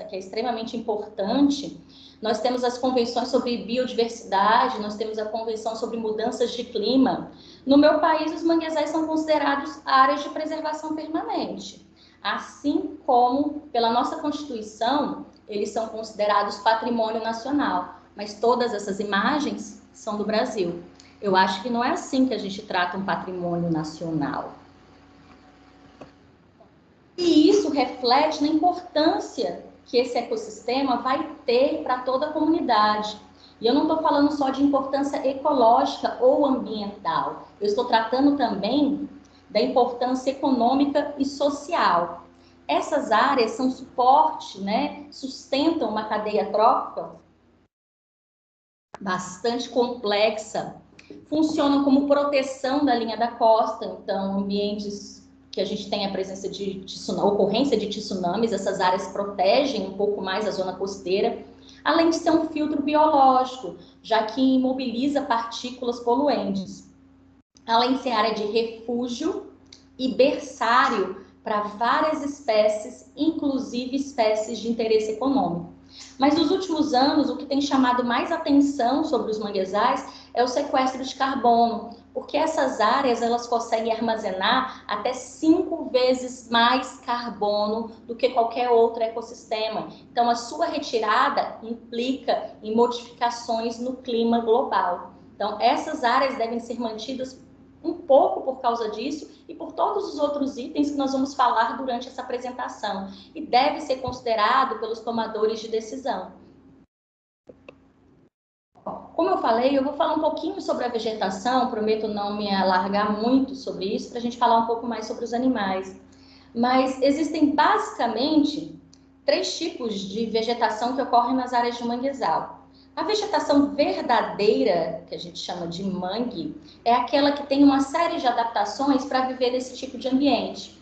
que é extremamente importante, nós temos as convenções sobre biodiversidade, nós temos a convenção sobre mudanças de clima. No meu país, os manguezais são considerados áreas de preservação permanente. Assim como, pela nossa Constituição, eles são considerados patrimônio nacional. Mas todas essas imagens são do Brasil. Eu acho que não é assim que a gente trata um patrimônio nacional. E isso reflete na importância que esse ecossistema vai ter para toda a comunidade. E eu não estou falando só de importância ecológica ou ambiental, eu estou tratando também da importância econômica e social. Essas áreas são suporte, né, sustentam uma cadeia trófica bastante complexa, funcionam como proteção da linha da costa, então ambientes que a gente tem a presença de ocorrência de tsunamis, essas áreas protegem um pouco mais a zona costeira, além de ser um filtro biológico, já que imobiliza partículas poluentes. Além de ser área de refúgio e berçário para várias espécies, inclusive espécies de interesse econômico. Mas nos últimos anos, o que tem chamado mais atenção sobre os manguezais é o sequestro de carbono, porque essas áreas elas conseguem armazenar até 5 vezes mais carbono do que qualquer outro ecossistema. Então, a sua retirada implica em modificações no clima global. Então, essas áreas devem ser mantidas um pouco por causa disso e por todos os outros itens que nós vamos falar durante essa apresentação, e deve ser considerado pelos tomadores de decisão. Como eu falei, eu vou falar um pouquinho sobre a vegetação, prometo não me alargar muito sobre isso, para a gente falar um pouco mais sobre os animais. Mas existem basicamente 3 tipos de vegetação que ocorrem nas áreas de manguezal. A vegetação verdadeira, que a gente chama de mangue, é aquela que tem uma série de adaptações para viver nesse tipo de ambiente.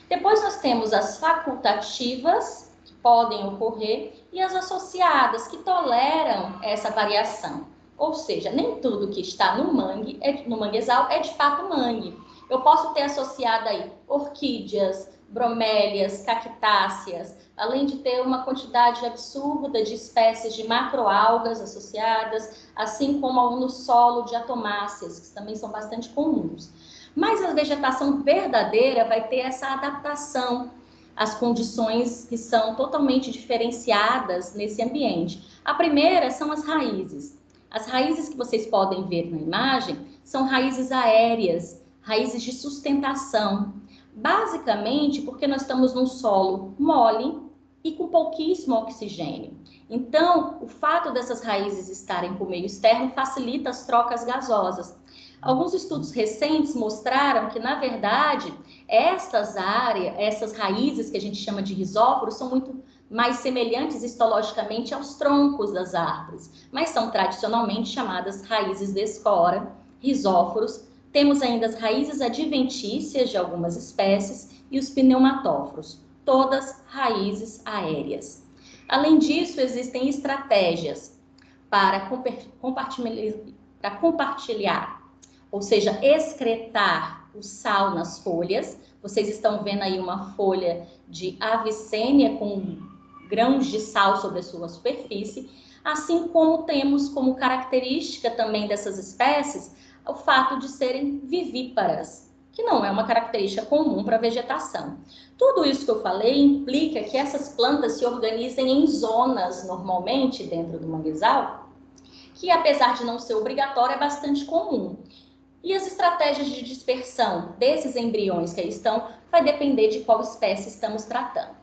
Depois nós temos as facultativas, que podem ocorrer, e as associadas, que toleram essa variação. Ou seja, nem tudo que está no manguezal é de fato mangue. Eu posso ter associado aí orquídeas, bromélias, cactáceas, além de ter uma quantidade absurda de espécies de macroalgas associadas, assim como no solo de atomáceas, que também são bastante comuns. Mas a vegetação verdadeira vai ter essa adaptação às condições que são totalmente diferenciadas nesse ambiente. A primeira são as raízes. As raízes que vocês podem ver na imagem são raízes aéreas, raízes de sustentação. Basicamente porque nós estamos num solo mole e com pouquíssimo oxigênio. Então, o fato dessas raízes estarem com o meio externo facilita as trocas gasosas. Alguns estudos recentes mostraram que, na verdade, essas raízes que a gente chama de rizóforos são muito mais semelhantes histologicamente aos troncos das árvores, mas são tradicionalmente chamadas raízes de escora, rizóforos. Temos ainda as raízes adventícias de algumas espécies e os pneumatóforos, todas raízes aéreas. Além disso, existem estratégias para compartilhar, ou seja, excretar o sal nas folhas. Vocês estão vendo aí uma folha de avicênia com grãos de sal sobre a sua superfície, assim como temos como característica também dessas espécies o fato de serem vivíparas, que não é uma característica comum para a vegetação. Tudo isso que eu falei implica que essas plantas se organizem em zonas, normalmente, dentro do manguezal, que apesar de não ser obrigatório, é bastante comum. E as estratégias de dispersão desses embriões que aí estão vai depender de qual espécie estamos tratando.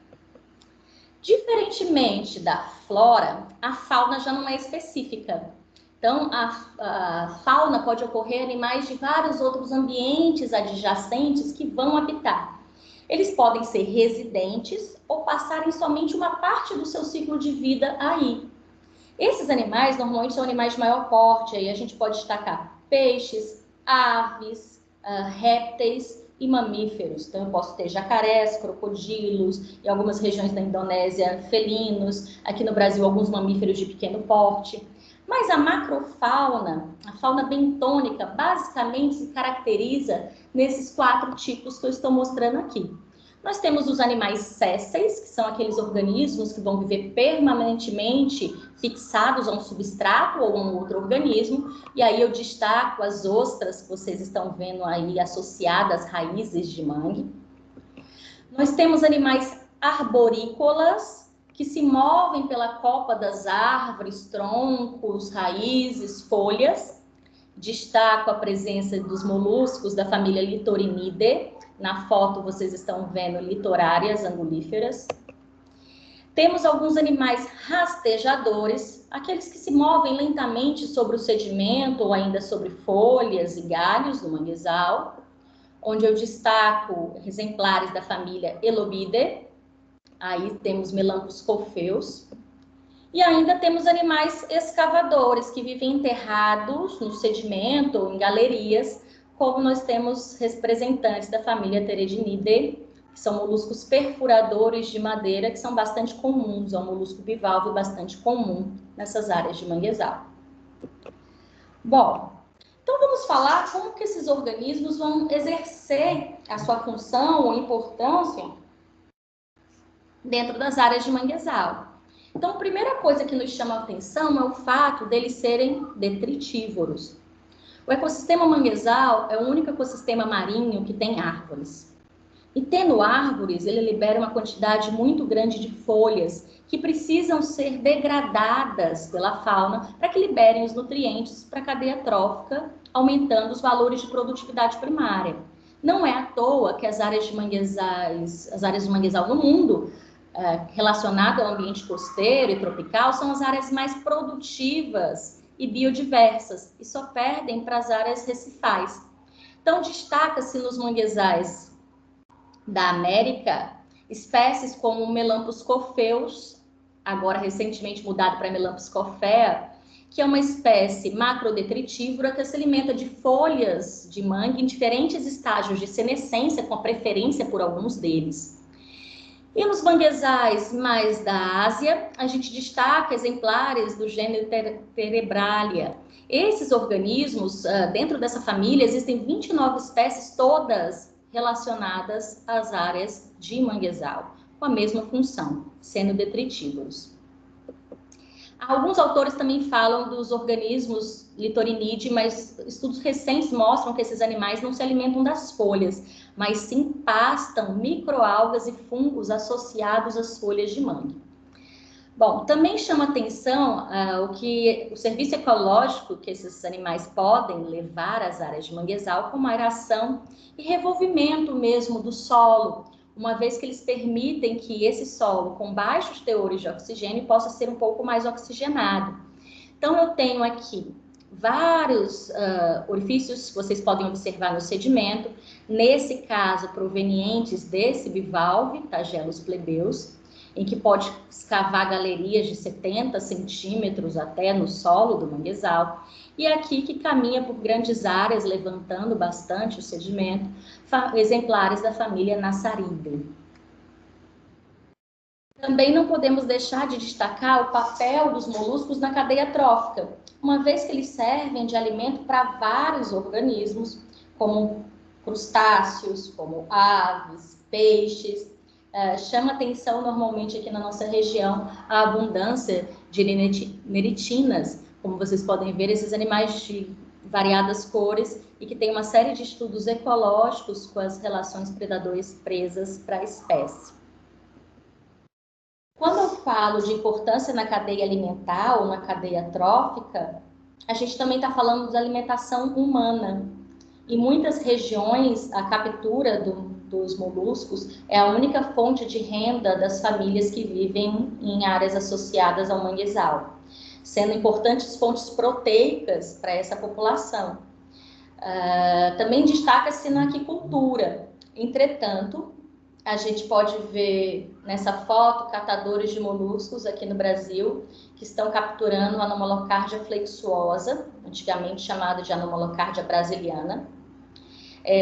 Diferentemente da flora, a fauna já não é específica. Então, a fauna pode ocorrer em animais de vários outros ambientes adjacentes que vão habitar. Eles podem ser residentes ou passarem somente uma parte do seu ciclo de vida aí. Esses animais normalmente são animais de maior porte, aí a gente pode destacar peixes, aves, répteis e mamíferos. Então, eu posso ter jacarés, crocodilos, em algumas regiões da Indonésia, felinos, aqui no Brasil, alguns mamíferos de pequeno porte. Mas a macrofauna, a fauna bentônica, basicamente se caracteriza nesses 4 tipos que eu estou mostrando aqui. Nós temos os animais sésseis, que são aqueles organismos que vão viver permanentemente fixados a um substrato ou a um outro organismo. E aí eu destaco as ostras que vocês estão vendo aí associadas às raízes de mangue. Nós temos animais arborícolas, que se movem pela copa das árvores, troncos, raízes, folhas. Destaco a presença dos moluscos da família Litorinidae. Na foto vocês estão vendo litorárias angulíferas. Temos alguns animais rastejadores, aqueles que se movem lentamente sobre o sedimento ou ainda sobre folhas e galhos do manguezal, onde eu destaco exemplares da família Elobidae. Aí temos melampos cofeus. E ainda temos animais escavadores, que vivem enterrados no sedimento ou em galerias, como nós temos representantes da família Pteridinidae, que são moluscos perfuradores de madeira, que são bastante comuns, é um molusco bivalve bastante comum nessas áreas de manguezal. Bom, então vamos falar como que esses organismos vão exercer a sua função ou importância dentro das áreas de manguezal. Então, a primeira coisa que nos chama a atenção é o fato deles serem detritívoros. O ecossistema manguezal é o único ecossistema marinho que tem árvores. E tendo árvores, ele libera uma quantidade muito grande de folhas que precisam ser degradadas pela fauna para que liberem os nutrientes para a cadeia trófica, aumentando os valores de produtividade primária. Não é à toa que as áreas de manguezal no mundo, relacionado ao ambiente costeiro e tropical, são as áreas mais produtivas e biodiversas, e só perdem para as áreas recifais. Então, destaca-se nos manguezais da América espécies como o Melampus cofeus, agora recentemente mudado para Melampus coffea, que é uma espécie macrodetritívora que se alimenta de folhas de mangue em diferentes estágios de senescência, com a preferência por alguns deles. E nos manguezais mais da Ásia, a gente destaca exemplares do gênero Terebralia. Esses organismos, dentro dessa família, existem 29 espécies, todas relacionadas às áreas de manguezal, com a mesma função, sendo detritívoros. Alguns autores também falam dos organismos Litorinidae, mas estudos recentes mostram que esses animais não se alimentam das folhas, mas sim pastam microalgas e fungos associados às folhas de mangue. Bom, também chama atenção o que o serviço ecológico que esses animais podem levar às áreas de manguezal, como aeração e revolvimento mesmo do solo, uma vez que eles permitem que esse solo com baixos teores de oxigênio possa ser um pouco mais oxigenado. Então, eu tenho aqui vários orifícios que vocês podem observar no sedimento, nesse caso provenientes desse bivalve, Tagelos plebeus, em que pode escavar galerias de 70 centímetros até no solo do manguezal, e aqui que caminha por grandes áreas, levantando bastante o sedimento, exemplares da família Nassaridae. Também não podemos deixar de destacar o papel dos moluscos na cadeia trófica, uma vez que eles servem de alimento para vários organismos, como crustáceos, como aves, peixes. Chama atenção normalmente aqui na nossa região a abundância de neritinas, como vocês podem ver, esses animais de variadas cores e que tem uma série de estudos ecológicos com as relações predadores-presas para a espécie. Quando eu falo de importância na cadeia alimentar ou na cadeia trófica, a gente também está falando de alimentação humana. Em muitas regiões, a captura dos moluscos é a única fonte de renda das famílias que vivem em áreas associadas ao manguezal, sendo importantes fontes proteicas para essa população. Também destaca-se na aquicultura. Entretanto, a gente pode ver nessa foto catadores de moluscos aqui no Brasil que estão capturando a Anomalocardia flexuosa, antigamente chamada de Anomalocardia brasiliana.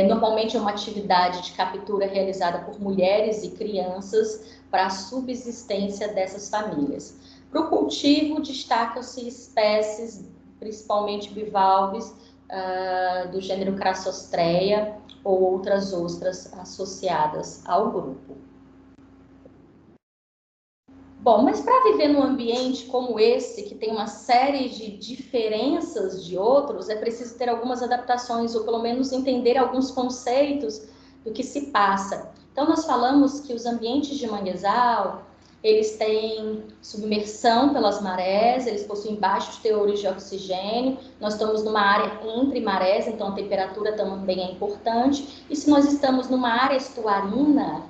Normalmente é uma atividade de captura realizada por mulheres e crianças para a subsistência dessas famílias. Para o cultivo, destacam-se espécies, principalmente bivalves, do gênero Crassostreia ou outras ostras associadas ao grupo. Bom, mas para viver num ambiente como esse, que tem uma série de diferenças de outros, é preciso ter algumas adaptações, ou pelo menos entender alguns conceitos do que se passa. Então, nós falamos que os ambientes de manguezal, eles têm submersão pelas marés, eles possuem baixos teores de oxigênio, nós estamos numa área entre marés, então a temperatura também é importante, e se nós estamos numa área estuarina,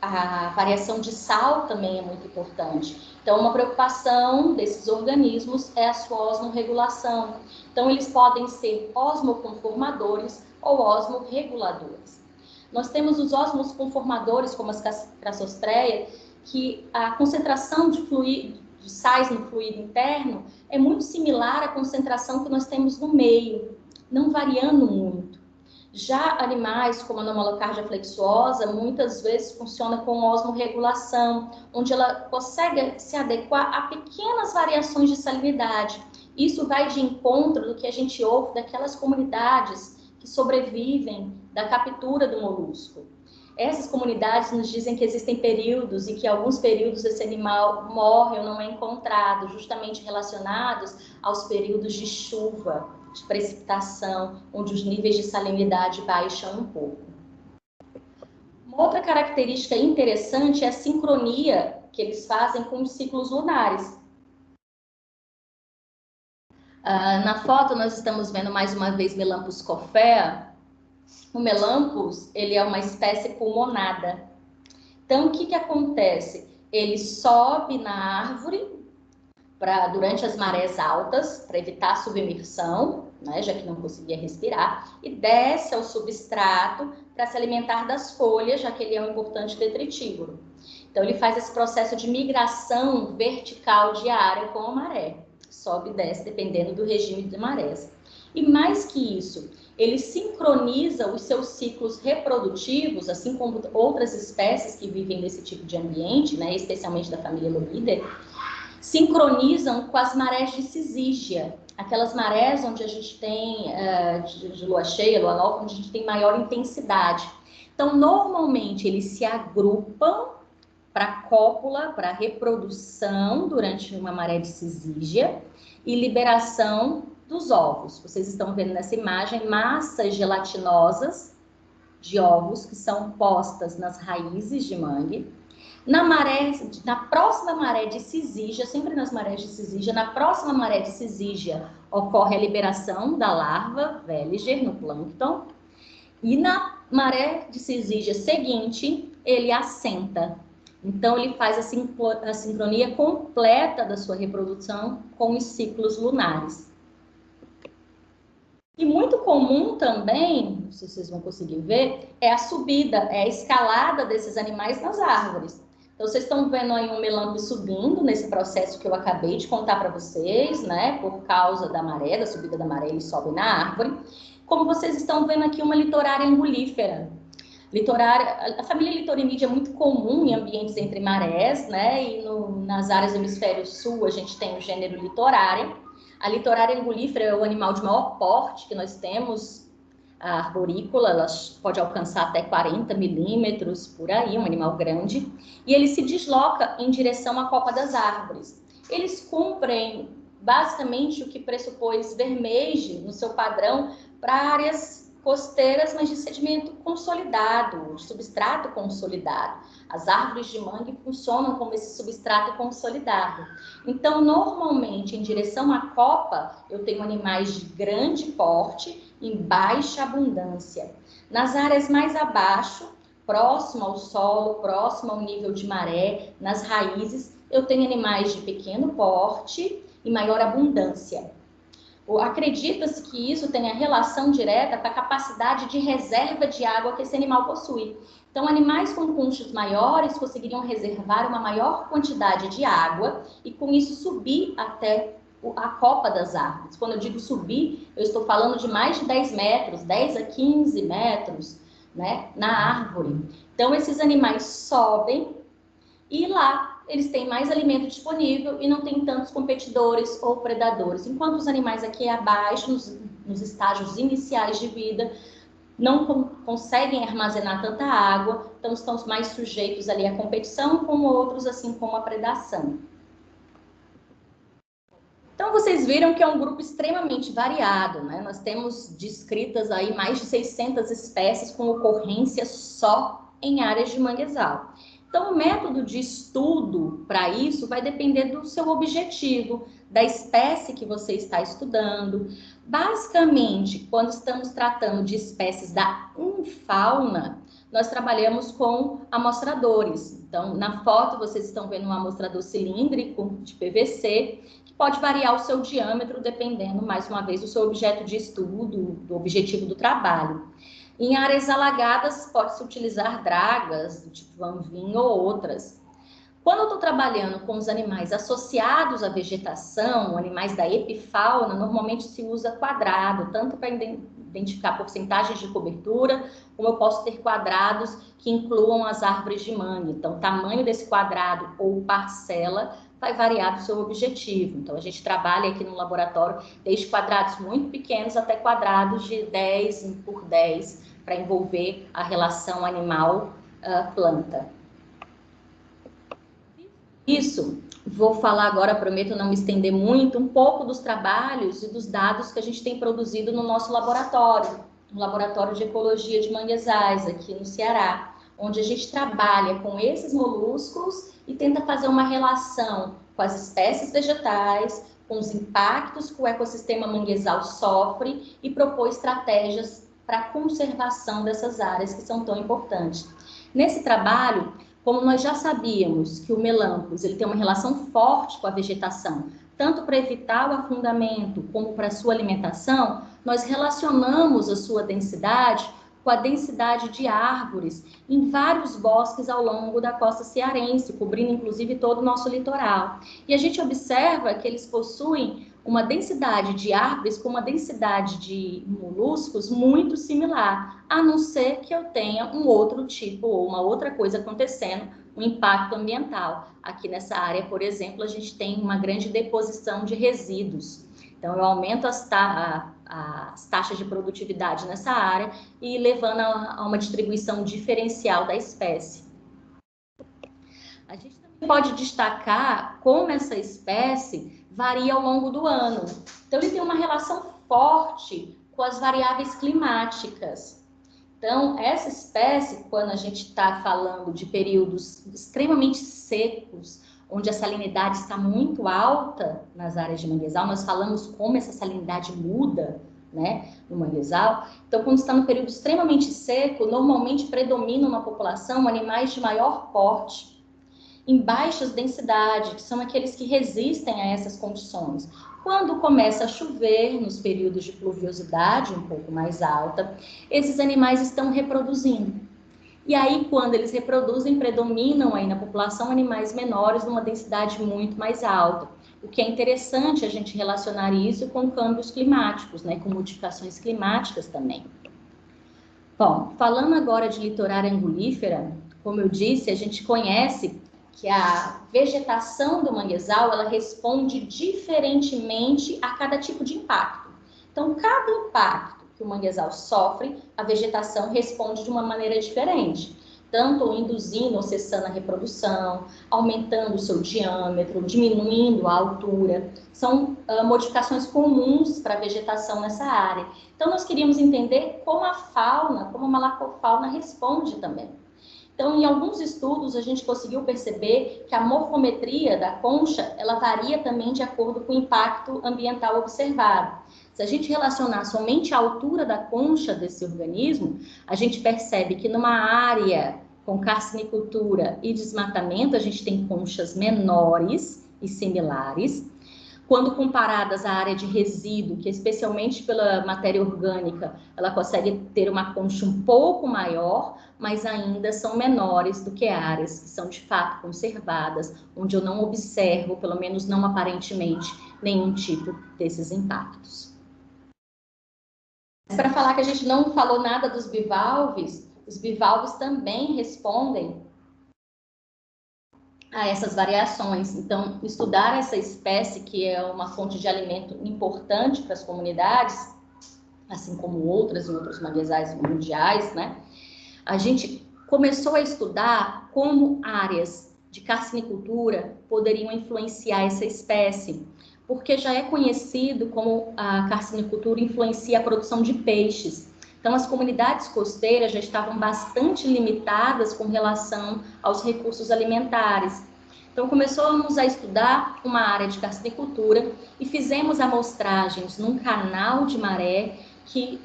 a variação de sal também é muito importante. Então, uma preocupação desses organismos é a sua osmorregulação. Então, eles podem ser osmoconformadores ou osmorreguladores. Nós temos os osmoconformadores, como as Crassostreia, que a concentração de sais no fluido interno é muito similar à concentração que nós temos no meio, não variando muito. Já animais como a Anomalocardia flexuosa, muitas vezes funciona com osmorregulação, onde ela consegue se adequar a pequenas variações de salinidade. Isso vai de encontro do que a gente ouve daquelas comunidades que sobrevivem da captura do molusco. Essas comunidades nos dizem que existem períodos e que em alguns períodos esse animal morre ou não é encontrado, justamente relacionados aos períodos de chuva, de precipitação, onde os níveis de salinidade baixam um pouco. Uma outra característica interessante é a sincronia que eles fazem com os ciclos lunares. Na foto nós estamos vendo mais uma vez Melampus scoffea. O Melampus, ele é uma espécie pulmonada. Então, o que acontece? Ele sobe na árvore durante as marés altas, para evitar a submersão, né, já que não conseguia respirar, e desce ao substrato para se alimentar das folhas, já que ele é um importante detritívoro. Então, ele faz esse processo de migração vertical diária com a maré. Sobe e desce, dependendo do regime de marés. E mais que isso, ele sincroniza os seus ciclos reprodutivos, assim como outras espécies que vivem nesse tipo de ambiente, né, especialmente da família Loidae, sincronizam com as marés de cisígia, aquelas marés onde a gente tem de lua cheia, lua nova, onde a gente tem maior intensidade. Então, normalmente, eles se agrupam para cópula, para reprodução durante uma maré de cisígia e liberação dos ovos. Vocês estão vendo nessa imagem massas gelatinosas de ovos que são postas nas raízes de mangue. Na próxima maré de cisígia, sempre nas marés de cisígia, na próxima maré de cisígia ocorre a liberação da larva Veliger no plâncton, e na maré de cisígia seguinte, ele assenta. Então, ele faz a sincronia completa da sua reprodução com os ciclos lunares. E muito comum também, não sei se vocês vão conseguir ver, é a subida, é a escalada desses animais nas árvores. Então, vocês estão vendo aí um Melampus subindo nesse processo que eu acabei de contar para vocês, né? Por causa da maré, da subida da maré, ele sobe na árvore. Como vocês estão vendo aqui, uma litorária angulífera. A família Litorinide é muito comum em ambientes entre marés, né? E nas áreas do hemisfério sul, a gente tem o gênero Litorária. A litorária angulífera é o animal de maior porte que nós temos. A arborícola, ela pode alcançar até 40 milímetros, por aí, um animal grande, e ele se desloca em direção à copa das árvores. Eles cumprem, basicamente, o que pressupôs Vermeersch no seu padrão para áreas costeiras, mas de sedimento consolidado, de substrato consolidado. As árvores de mangue funcionam como esse substrato consolidado. Então, normalmente, em direção à copa, eu tenho animais de grande porte, em baixa abundância. Nas áreas mais abaixo, próximo ao solo, próximo ao nível de maré, nas raízes, eu tenho animais de pequeno porte e maior abundância. Acredita-se que isso tenha relação direta com a capacidade de reserva de água que esse animal possui. Então, animais com cunchos maiores conseguiriam reservar uma maior quantidade de água e, com isso, subir até a copa das árvores. Quando eu digo subir, eu estou falando de mais de 10 metros, 10 a 15 metros, né, na árvore. Então, esses animais sobem e lá eles têm mais alimento disponível e não tem tantos competidores ou predadores. Enquanto os animais aqui abaixo, nos estágios iniciais de vida, não conseguem armazenar tanta água, então estão mais sujeitos ali à competição, como outros, assim como a predação. Então, vocês viram que é um grupo extremamente variado, né? Nós temos descritas aí mais de 600 espécies com ocorrência só em áreas de manguezal. Então, o método de estudo para isso vai depender do seu objetivo, da espécie que você está estudando. Basicamente, quando estamos tratando de espécies da infauna, nós trabalhamos com amostradores. Então, na foto, vocês estão vendo um amostrador cilíndrico de PVC, pode variar o seu diâmetro dependendo, mais uma vez, do seu objeto de estudo, do objetivo do trabalho. Em áreas alagadas, pode-se utilizar dragas, do tipo anvim ou outras. Quando eu estou trabalhando com os animais associados à vegetação, animais da epifauna, normalmente se usa quadrado, tanto para identificar porcentagens de cobertura, como eu posso ter quadrados que incluam as árvores de mangue. Então, o tamanho desse quadrado ou parcela vai variar do seu objetivo. Então, a gente trabalha aqui no laboratório desde quadrados muito pequenos até quadrados de 10 por 10 para envolver a relação animal-planta. Isso, vou falar agora, prometo não me estender muito, um pouco dos trabalhos e dos dados que a gente tem produzido no nosso laboratório, no Laboratório de Ecologia de Manguezais, aqui no Ceará, onde a gente trabalha com esses moluscos e tenta fazer uma relação com as espécies vegetais, com os impactos que o ecossistema manguezal sofre e propor estratégias para a conservação dessas áreas que são tão importantes. Nesse trabalho, como nós já sabíamos que o Melampus ele tem uma relação forte com a vegetação, tanto para evitar o afundamento como para a sua alimentação, nós relacionamos a sua densidade com a densidade de árvores em vários bosques ao longo da costa cearense, cobrindo inclusive todo o nosso litoral. E a gente observa que eles possuem uma densidade de árvores com uma densidade de moluscos muito similar, a não ser que eu tenha um outro tipo ou uma outra coisa acontecendo, um impacto ambiental. Aqui nessa área, por exemplo, a gente tem uma grande deposição de resíduos. Então, eu aumento as taxas de produtividade nessa área e levando a uma distribuição diferencial da espécie. A gente também pode destacar como essa espécie varia ao longo do ano. Então, ele tem uma relação forte com as variáveis climáticas. Então, essa espécie, quando a gente está falando de períodos extremamente secos, onde a salinidade está muito alta nas áreas de manguezal, nós falamos como essa salinidade muda, né, no manguezal. Então, quando está no período extremamente seco, normalmente predominam na população animais de maior porte, em baixas densidades, que são aqueles que resistem a essas condições. Quando começa a chover, nos períodos de pluviosidade um pouco mais alta, esses animais estão reproduzindo. E aí, quando eles reproduzem, predominam aí na população animais menores numa densidade muito mais alta. O que é interessante a gente relacionar isso com câmbios climáticos, né, com modificações climáticas também. Bom, falando agora de litorária angulífera, como eu disse, a gente conhece que a vegetação do manguezal, ela responde diferentemente a cada tipo de impacto. Então, cada impacto que o manguezal sofre, a vegetação responde de uma maneira diferente, tanto induzindo ou cessando a reprodução, aumentando o seu diâmetro, diminuindo a altura. São modificações comuns para a vegetação nessa área. Então, nós queríamos entender como a fauna, como a malacofauna responde também. Então, em alguns estudos, a gente conseguiu perceber que a morfometria da concha, ela varia também de acordo com o impacto ambiental observado. Se a gente relacionar somente a altura da concha desse organismo, a gente percebe que numa área com carcinicultura e desmatamento, a gente tem conchas menores e similares. Quando comparadas à área de resíduo, que especialmente pela matéria orgânica, ela consegue ter uma concha um pouco maior, mas ainda são menores do que áreas que são de fato conservadas, onde eu não observo, pelo menos não aparentemente, nenhum tipo desses impactos. Para falar que a gente não falou nada dos bivalves, os bivalves também respondem a essas variações. Então, estudar essa espécie, que é uma fonte de alimento importante para as comunidades, assim como outras em outros manguezais mundiais, né? A gente começou a estudar como áreas de carcinicultura poderiam influenciar essa espécie, porque já é conhecido como a carcinicultura influencia a produção de peixes. Então, as comunidades costeiras já estavam bastante limitadas com relação aos recursos alimentares. Então, começamos a estudar uma área de carcinicultura e fizemos amostragens num canal de maré que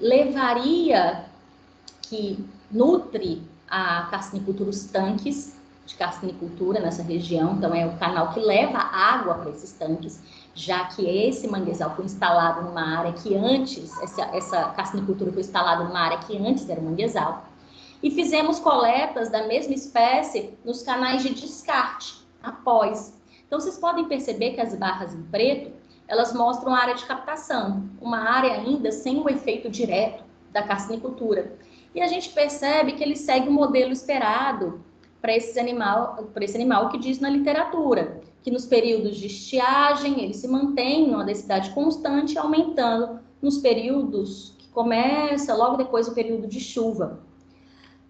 nutre a carcinicultura, os tanques de carcinicultura nessa região. Então, é o canal que leva água para esses tanques, já que esse manguezal foi instalado numa área que antes, essa carcinicultura foi instalada numa área que antes era manguezal. E fizemos coletas da mesma espécie nos canais de descarte, após. Então, vocês podem perceber que as barras em preto, elas mostram a área de captação, uma área ainda sem o efeito direto da carcinicultura. E a gente percebe que ele segue o modelo esperado para esse animal que diz na literatura, que nos períodos de estiagem ele se mantém numa densidade constante, aumentando nos períodos que começa logo depois do período de chuva.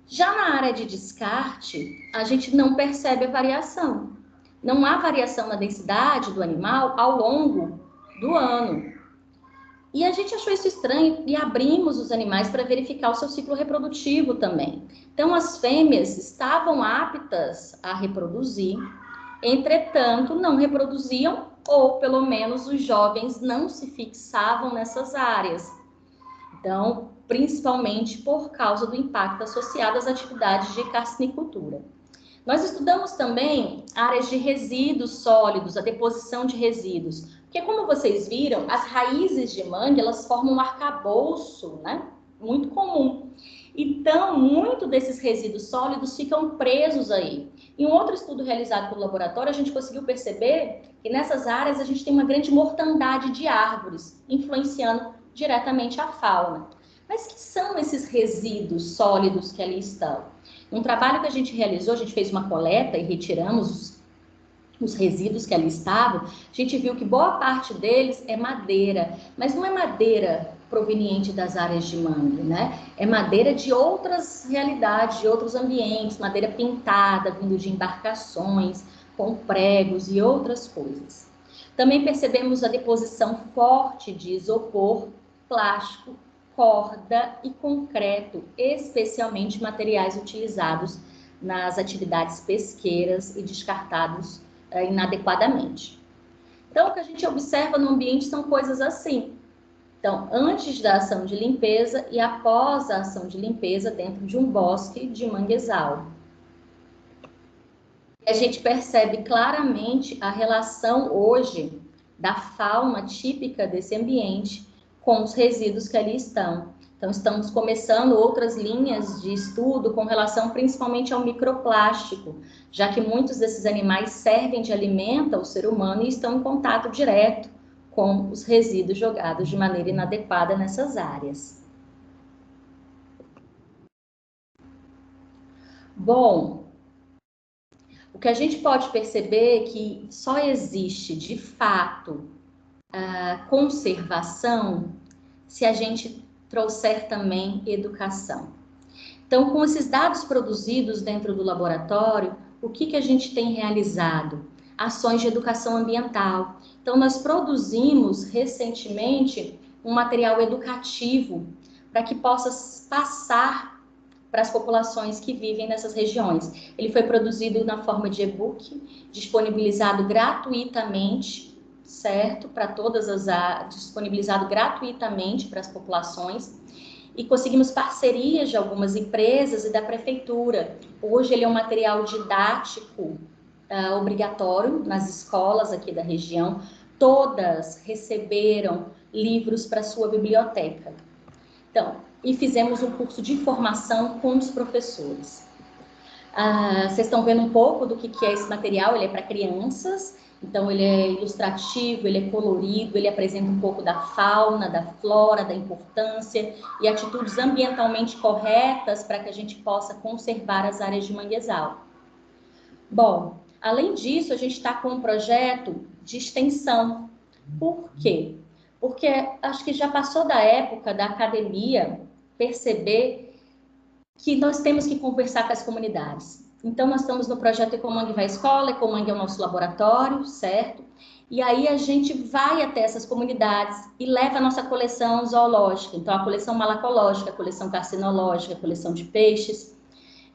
Já na área de descarte, a gente não percebe a variação. Não há variação na densidade do animal ao longo do ano. E a gente achou isso estranho e abrimos os animais para verificar o seu ciclo reprodutivo também. Então, as fêmeas estavam aptas a reproduzir, entretanto, não reproduziam, ou pelo menos os jovens não se fixavam nessas áreas. Então, principalmente por causa do impacto associado às atividades de carcinicultura. Nós estudamos também áreas de resíduos sólidos, a deposição de resíduos. Porque, como vocês viram, as raízes de mangue, elas formam um arcabouço, né? Muito comum. Então, muito desses resíduos sólidos ficam presos aí. Em um outro estudo realizado pelo laboratório, a gente conseguiu perceber que nessas áreas a gente tem uma grande mortandade de árvores, influenciando diretamente a fauna. Mas que são esses resíduos sólidos que ali estão? Um trabalho que a gente realizou, a gente fez uma coleta e retiramos os resíduos que ali estavam, a gente viu que boa parte deles é madeira, mas não é madeira proveniente das áreas de mangue, né? É madeira de outras realidades, de outros ambientes, madeira pintada, vindo de embarcações, com pregos e outras coisas. Também percebemos a deposição forte de isopor, plástico, corda e concreto, especialmente materiais utilizados nas atividades pesqueiras e descartados inadequadamente. Então, o que a gente observa no ambiente são coisas assim. Então, antes da ação de limpeza e após a ação de limpeza dentro de um bosque de manguezal. A gente percebe claramente a relação hoje da fauna típica desse ambiente com os resíduos que ali estão. Então, estamos começando outras linhas de estudo com relação principalmente ao microplástico, já que muitos desses animais servem de alimento ao ser humano e estão em contato direto com os resíduos jogados de maneira inadequada nessas áreas. Bom, o que a gente pode perceber é que só existe, de fato, a conservação se a gente trouxer também educação. Então, com esses dados produzidos dentro do laboratório, o que a gente tem realizado? Ações de educação ambiental. Então, nós produzimos recentemente um material educativo para que possa passar para as populações que vivem nessas regiões. Ele foi produzido na forma de e-book, disponibilizado gratuitamente, certo? Para todas as áreas, disponibilizado gratuitamente para as populações. E conseguimos parcerias de algumas empresas e da prefeitura. Hoje ele é um material didático obrigatório nas escolas aqui da região. Todas receberam livros para sua biblioteca. Então, e fizemos um curso de formação com os professores. Vocês estão vendo um pouco do que é esse material, ele é para crianças, então ele é ilustrativo, ele é colorido, ele apresenta um pouco da fauna, da flora, da importância e atitudes ambientalmente corretas para que a gente possa conservar as áreas de manguezal. Bom, além disso, a gente está com um projeto de extensão. Por quê? porque acho que já passou da época da academia perceber que nós temos que conversar com as comunidades. Então, nós estamos no projeto Ecomangue vai à escola, Ecomangue é o nosso laboratório, certo? E aí a gente vai até essas comunidades e leva a nossa coleção zoológica. Então, a coleção malacológica, a coleção carcinológica, a coleção de peixes.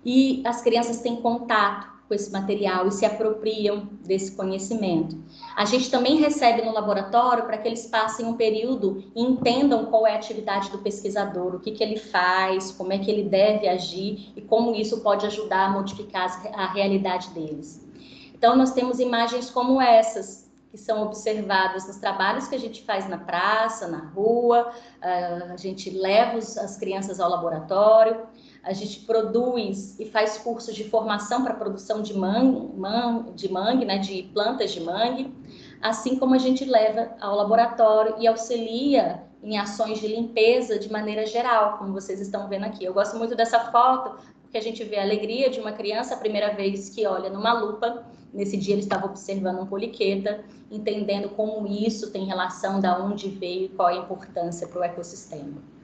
E as crianças têm contato com esse material e se apropriam desse conhecimento. A gente também recebe no laboratório para que eles passem um período e entendam qual é a atividade do pesquisador, o que, que ele faz, como é que ele deve agir e como isso pode ajudar a modificar a realidade deles. Então, nós temos imagens como essas, que são observadas nos trabalhos que a gente faz na praça, na rua, a gente leva as crianças ao laboratório, a gente produz e faz cursos de formação para produção de mangue, né, de plantas de mangue, assim como a gente leva ao laboratório e auxilia em ações de limpeza de maneira geral, como vocês estão vendo aqui. Eu gosto muito dessa foto, porque a gente vê a alegria de uma criança a primeira vez que olha numa lupa. Nesse dia ele estava observando um poliqueta, entendendo como isso tem relação, da onde veio e qual é a importância para o ecossistema.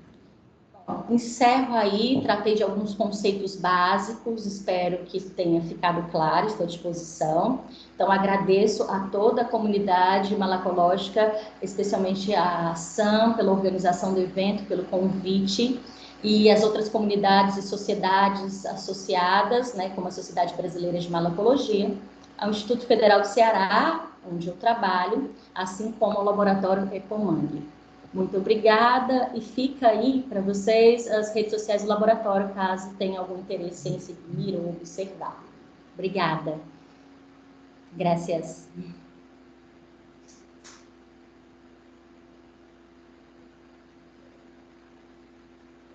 Encerro aí, tratei de alguns conceitos básicos, espero que tenha ficado claro, estou à disposição. Então, agradeço a toda a comunidade malacológica, especialmente a Sam, pela organização do evento, pelo convite, e as outras comunidades e sociedades associadas, né, como a Sociedade Brasileira de Malacologia, ao Instituto Federal do Ceará, onde eu trabalho, assim como ao Laboratório Ecomangue. Muito obrigada, e fica aí para vocês as redes sociais do laboratório, caso tenham algum interesse em seguir ou observar. Obrigada. Gracias.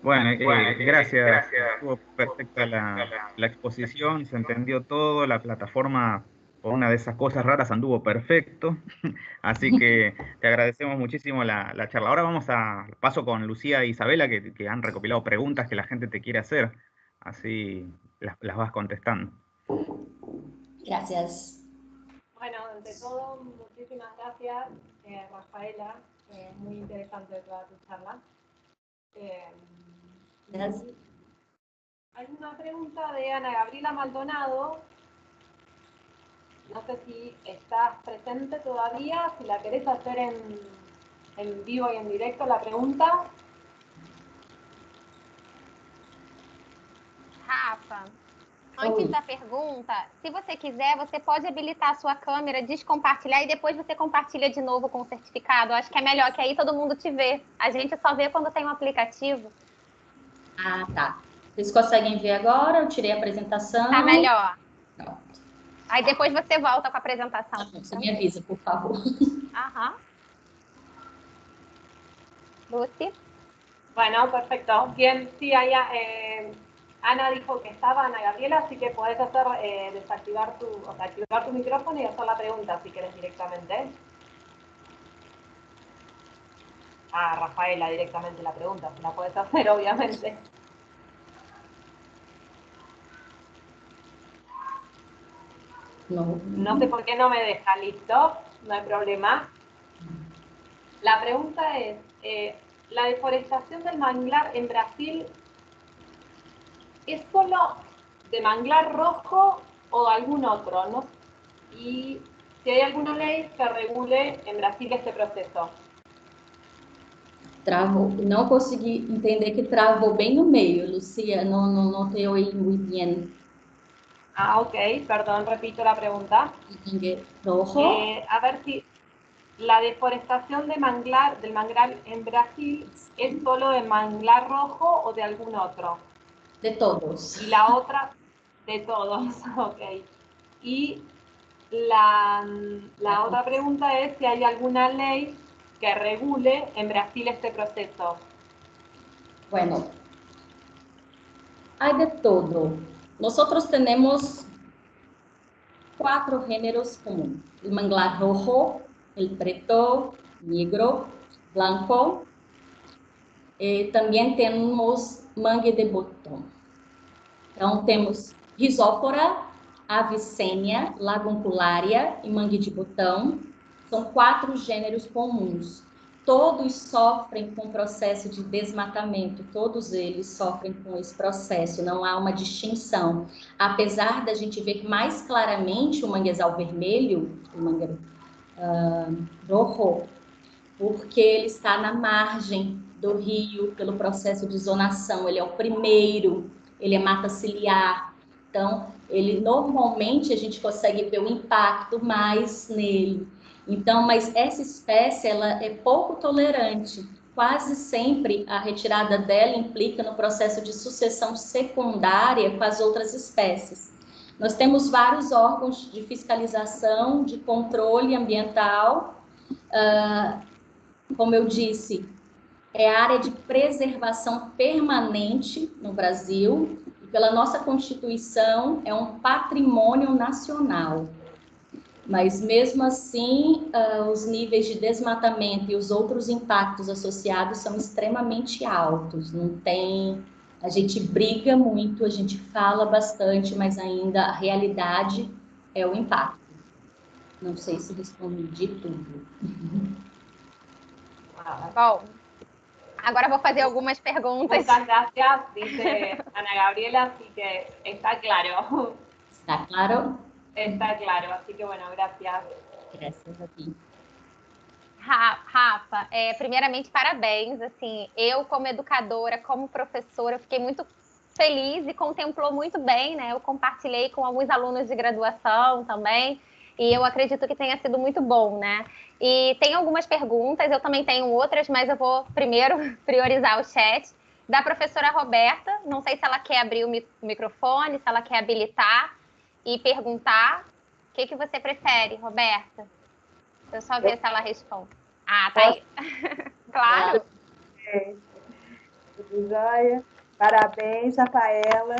Bueno, gracias. Estuvo perfecta la exposición, se entendió todo, la plataforma, por una de esas cosas raras, anduvo perfecto. Así que te agradecemos muchísimo la charla. Ahora paso con Lucía e Isabela, que han recopilado preguntas que la gente te quiere hacer. Así las vas contestando. Gracias. Bueno, ante todo, muchísimas gracias, Rafaela. Muy interesante toda tu charla. Hay una pregunta de Ana Gabriela Maldonado. No sé si estás presente todavía, si la querés hacer en vivo y en directo la pregunta. Rafa, antes da pergunta, se você quiser, você pode habilitar a sua câmera, descompartilhar e depois você compartilha de novo com o certificado. Acho que é melhor, que aí todo mundo te vê. A gente só vê quando tem um aplicativo. Ah, tá. Vocês conseguem ver agora? Eu tirei a apresentação. Tá melhor. Pronto. Aí depois você volta com a apresentação. Você me avisa, por favor. Aham. Lucy. Bueno, perfecto. Bien, sí, Ana dijo que estaba Ana Gabriela, así que podés hacer activar tu micrófono y hacer la pregunta si querés directamente. A Rafaela directamente la pregunta, si la podés hacer, obviamente. No sé por qué no me deja, listo, no hay problema. La pregunta es, ¿la deforestación del manglar en Brasil es solo de manglar rojo o algún otro, ¿no? Y si hay alguna ley que regule en Brasil este proceso. Travou, não consegui entender, que travou bem no meio, Lucia, não te oí muy bien. Ah, ok, perdón, repito la pregunta. Rojo. A ver si la deforestación del manglar en Brasil es solo de manglar rojo o de algún otro. De todos. Y la otra, de todos, ok. Y la otra pregunta es si hay alguna ley que regule en Brasil este proceso. Bueno, hay de todo. Nosotros tenemos 4 géneros comunes: el manglar rojo, el preto, negro, blanco. Também temos mangue de botão. Então, temos Rhizóphora, Avicênia, Laguncularia e mangue de botão. São 4 gêneros comuns. todos sofrem com o processo de desmatamento, todos eles sofrem com esse processo, não há uma distinção. Apesar da gente ver mais claramente o manguezal vermelho, o manguezal rojo, porque ele está na margem do rio, pelo processo de zonação, ele é o primeiro, ele é mata ciliar, então, ele normalmente a gente consegue ver o impacto mais nele. Então, mas essa espécie, ela é pouco tolerante. Quase sempre a retirada dela implica no processo de sucessão secundária com as outras espécies. Nós temos vários órgãos de fiscalização, de controle ambiental. Como eu disse, é a área de preservação permanente no Brasil. Pela nossa Constituição, é um patrimônio nacional. Mas, mesmo assim, os níveis de desmatamento e os outros impactos associados são extremamente altos. Não tem... A gente briga muito, a gente fala bastante, mas ainda a realidade é o impacto. Não sei se respondi tudo. Bom, agora vou fazer algumas perguntas. Muchas gracias, dice Ana Gabriela, así que está claro. Está claro? Está claro, así que bueno, gracias. Graças a ti. Rafa, primeiramente, parabéns. Assim, eu, como educadora, como professora, fiquei muito feliz e contemplou muito bem, né? Eu compartilhei com alguns alunos de graduação também, e eu acredito que tenha sido muito bom, né? E tem algumas perguntas, eu também tenho outras, mas eu vou primeiro priorizar o chat da professora Roberta. Não sei se ela quer abrir o microfone, se ela quer habilitar e perguntar. O que você prefere, Roberta? Deixa eu só ver se ela responde. Ah, tá aí. Claro. Tudo jóia. Parabéns, Rafaela.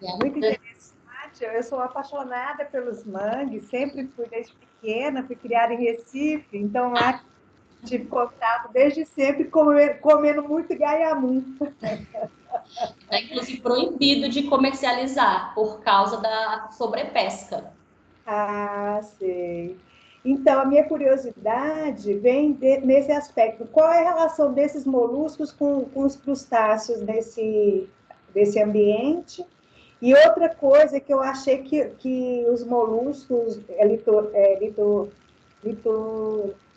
Muito interessante. Eu sou apaixonada pelos mangues, sempre fui desde pequena, fui criada em Recife, então lá tive contato desde sempre, comendo muito gaiamu. É, inclusive, proibido de comercializar por causa da sobrepesca. Ah, sei. Então, a minha curiosidade vem nesse aspecto. Qual é a relação desses moluscos com os crustáceos desse ambiente? E outra coisa que eu achei que os moluscos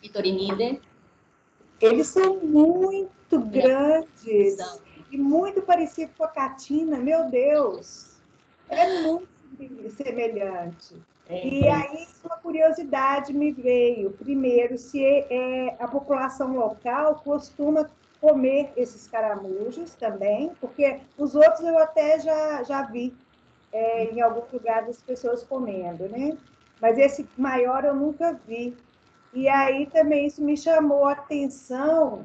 Litorinide. Eles são muito grandes e muito parecidos com a catina, meu Deus! É muito semelhante. E aí, uma curiosidade me veio. Primeiro, se a população local costuma comer esses caramujos também, porque os outros eu até já vi em alguns lugares as pessoas comendo, né? Mas esse maior eu nunca vi. E aí também isso me chamou a atenção,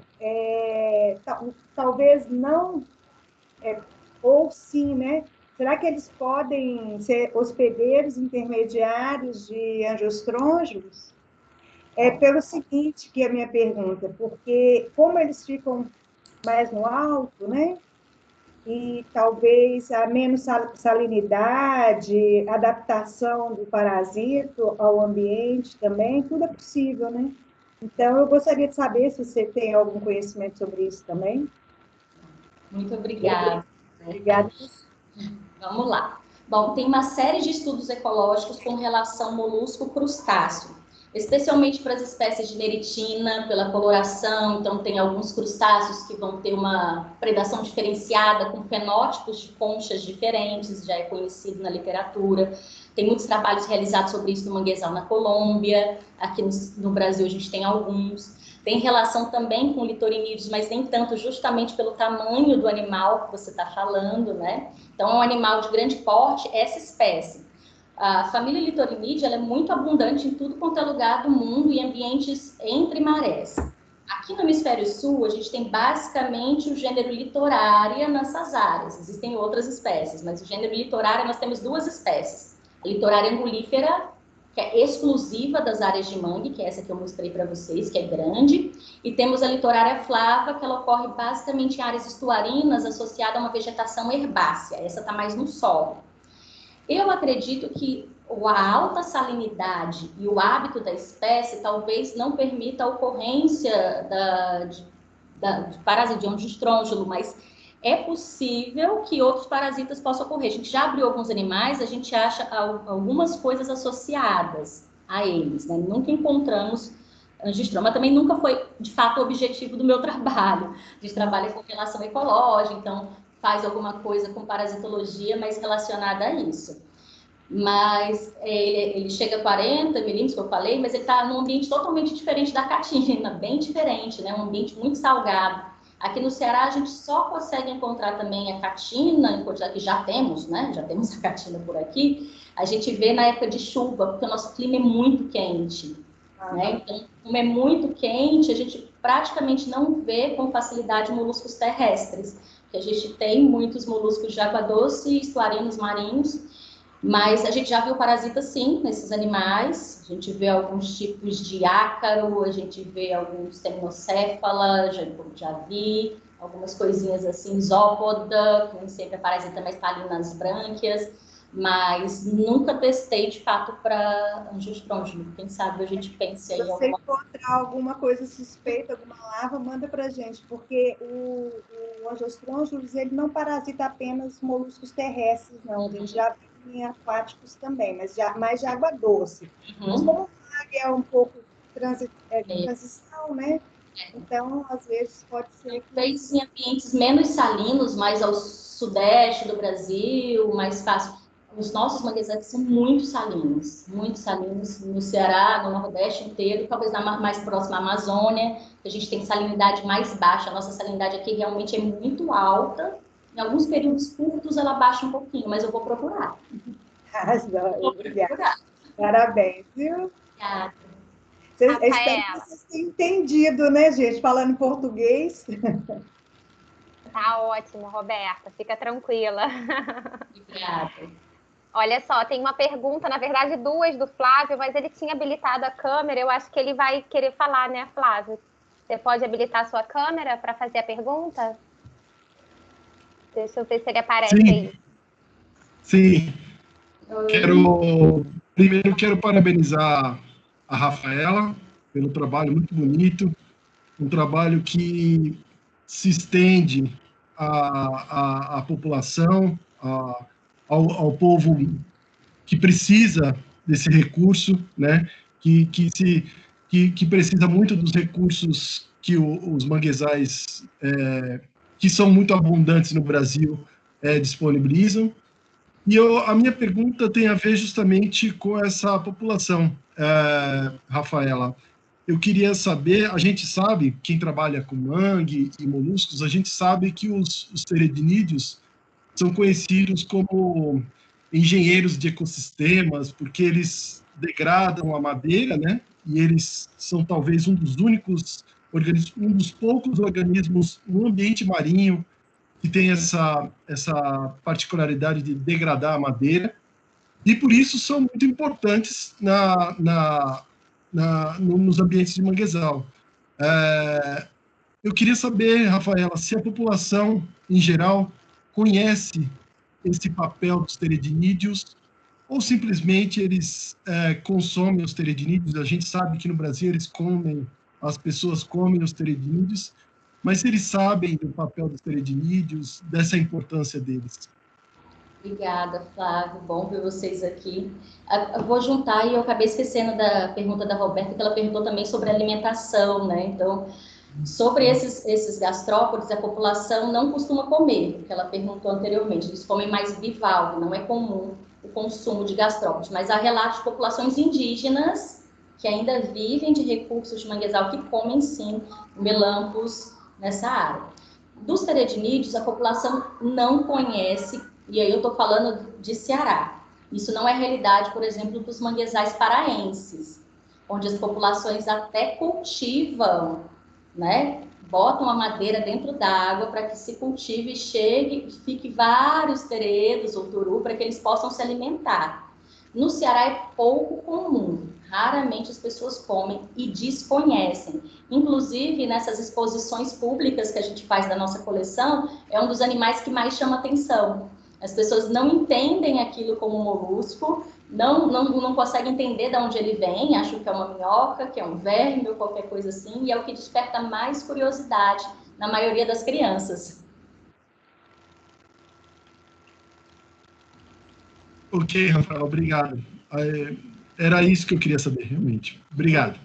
talvez não, ou sim, né? Será que eles podem ser hospedeiros intermediários de angiostrôngilos? Pelo seguinte, que é a minha pergunta, porque como eles ficam mais no alto, né? E talvez a menos salinidade, adaptação do parasito ao ambiente também, tudo é possível, né? Então, eu gostaria de saber se você tem algum conhecimento sobre isso também. Muito obrigada. Obrigada. Vamos lá. Bom, tem uma série de estudos ecológicos com relação molusco-crustáceo, especialmente para as espécies de neritina, pela coloração. Então, tem alguns crustáceos que vão ter uma predação diferenciada, com fenótipos de conchas diferentes, já é conhecido na literatura. Tem muitos trabalhos realizados sobre isso no manguezal na Colômbia, aqui no Brasil a gente tem alguns. Tem relação também com litorínideos, mas nem tanto, justamente pelo tamanho do animal que você está falando, né? Então, é um animal de grande porte, essa espécie. A família Litorinide, ela é muito abundante em tudo quanto é lugar do mundo e ambientes entre marés. Aqui no Hemisfério Sul, a gente tem basicamente o gênero Litorária nessas áreas. Existem outras espécies, mas o gênero Litorária nós temos duas espécies. A Litorária angulífera, que é exclusiva das áreas de mangue, que é essa que eu mostrei para vocês, que é grande. E temos a Litorária flava, que ela ocorre basicamente em áreas estuarinas associada a uma vegetação herbácea. Essa está mais no solo. Eu acredito que a alta salinidade e o hábito da espécie talvez não permita a ocorrência de parasita de Ongestrongilo, mas é possível que outros parasitas possam ocorrer. A gente já abriu alguns animais, a gente acha algumas coisas associadas a eles, né? Nunca encontramos angistroma, mas também nunca foi, de fato, o objetivo do meu trabalho. A gente trabalha com relação ecológica, então faz alguma coisa com parasitologia, mas relacionada a isso. Mas ele chega a 40 milímetros, que eu falei, mas ele está num ambiente totalmente diferente da caatina, bem diferente, né? Um ambiente muito salgado. Aqui no Ceará a gente só consegue encontrar também a caatina, em quantidade que já temos, né? Já temos a caatina por aqui. A gente vê na época de chuva, porque o nosso clima é muito quente, né? Então, como é muito quente, a gente praticamente não vê com facilidade moluscos terrestres, porque a gente tem muitos moluscos de água doce e estuarinos marinhos. Mas a gente já viu parasitas, sim, nesses animais. A gente vê alguns tipos de ácaro, a gente vê alguns temnocéfala, já vi. Algumas coisinhas assim, isópoda, que nem sempre é parasita, mas está ali nas brânquias. Mas nunca testei, de fato, para angiostróngilo. Quem sabe a gente pense aí... Se você encontrar alguma coisa suspeita, alguma larva, manda para a gente, porque o angiostróngilos, ele não parasita apenas moluscos terrestres, não. A gente já viu em aquáticos também, mas mais de água doce. Mas como o mar é um pouco de transição, né? Então, às vezes, pode ser... Talvez em ambientes menos salinos, mais ao sudeste do Brasil, mais fácil. Os nossos manguezais são muito salinos no Ceará, no Nordeste inteiro, talvez mais próxima à Amazônia, que a gente tem salinidade mais baixa. A nossa salinidade aqui realmente é muito alta. Em alguns períodos curtos ela baixa um pouquinho, mas eu vou procurar. Obrigada. Parabéns, viu? Obrigada. Espero que vocês tenham entendido, né, gente? Falando em português. Tá ótimo, Roberta. Fica tranquila. Obrigada. Olha só, tem uma pergunta, na verdade 2 do Flávio, mas ele tinha habilitado a câmera. Eu acho que ele vai querer falar, né, Flávio? Você pode habilitar a sua câmera para fazer a pergunta? Deixa eu ver se ele aparece aí. Sim. Primeiro quero parabenizar a Rafaela pelo trabalho muito bonito, um trabalho que se estende à população, ao povo que precisa desse recurso, né? que precisa muito dos recursos que os manguezais, que são muito abundantes no Brasil, disponibilizam. E a minha pergunta tem a ver justamente com essa população, Rafaela. Eu queria saber, a gente sabe, quem trabalha com mangue e moluscos, a gente sabe que os pteridinídeos são conhecidos como engenheiros de ecossistemas, porque eles degradam a madeira, né? E eles são talvez um dos poucos organismos no ambiente marinho que tem essa particularidade de degradar a madeira, e por isso são muito importantes nos ambientes de manguezal. Eu queria saber, Rafaela, se a população, em geral, conhece esse papel dos pteridinídeos, ou simplesmente eles consomem os pteridinídeos. A gente sabe que no Brasil as pessoas comem os pteridinídeos, mas eles sabem do papel dos pteridinídeos, dessa importância deles. Obrigada, Flávio. Bom ver vocês aqui. Eu vou juntar, e eu acabei esquecendo da pergunta da Roberta, que ela perguntou também sobre alimentação, né? Então, sobre esses gastrópodes, a população não costuma comer, o que ela perguntou anteriormente. Eles comem mais bivalve, não é comum o consumo de gastrópodes, mas há relatos de populações indígenas que ainda vivem de recursos de manguezal, que comem, sim, melampos nessa área. Dos pteridinídeos, a população não conhece, e aí eu estou falando de Ceará. Isso não é realidade, por exemplo, dos manguezais paraenses, onde as populações até cultivam, né? Botam a madeira dentro da água para que se cultive e fique vários teredos ou turu para que eles possam se alimentar. No Ceará é pouco comum, raramente as pessoas comem e desconhecem. Inclusive, nessas exposições públicas que a gente faz da nossa coleção, é um dos animais que mais chama atenção. As pessoas não entendem aquilo como molusco não consegue entender de onde ele vem, acham que é uma minhoca, que é um verme ou qualquer coisa assim, e é o que desperta mais curiosidade na maioria das crianças. Ok, Rafael, obrigado. Era isso que eu queria saber, realmente. Obrigado.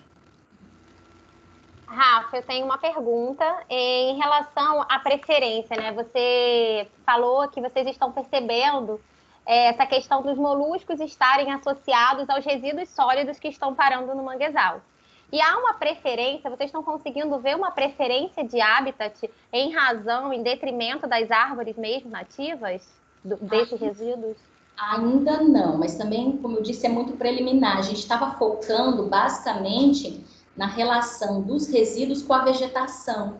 Rafa, eu tenho uma pergunta em relação à preferência, né? Você falou que vocês estão percebendo essa questão dos moluscos estarem associados aos resíduos sólidos que estão parando no manguezal. E há uma preferência, vocês estão conseguindo ver uma preferência de habitat em razão, em detrimento das árvores mesmo nativas, desses resíduos? Ainda não, mas também, como eu disse, é muito preliminar. A gente estava focando basicamente na relação dos resíduos com a vegetação.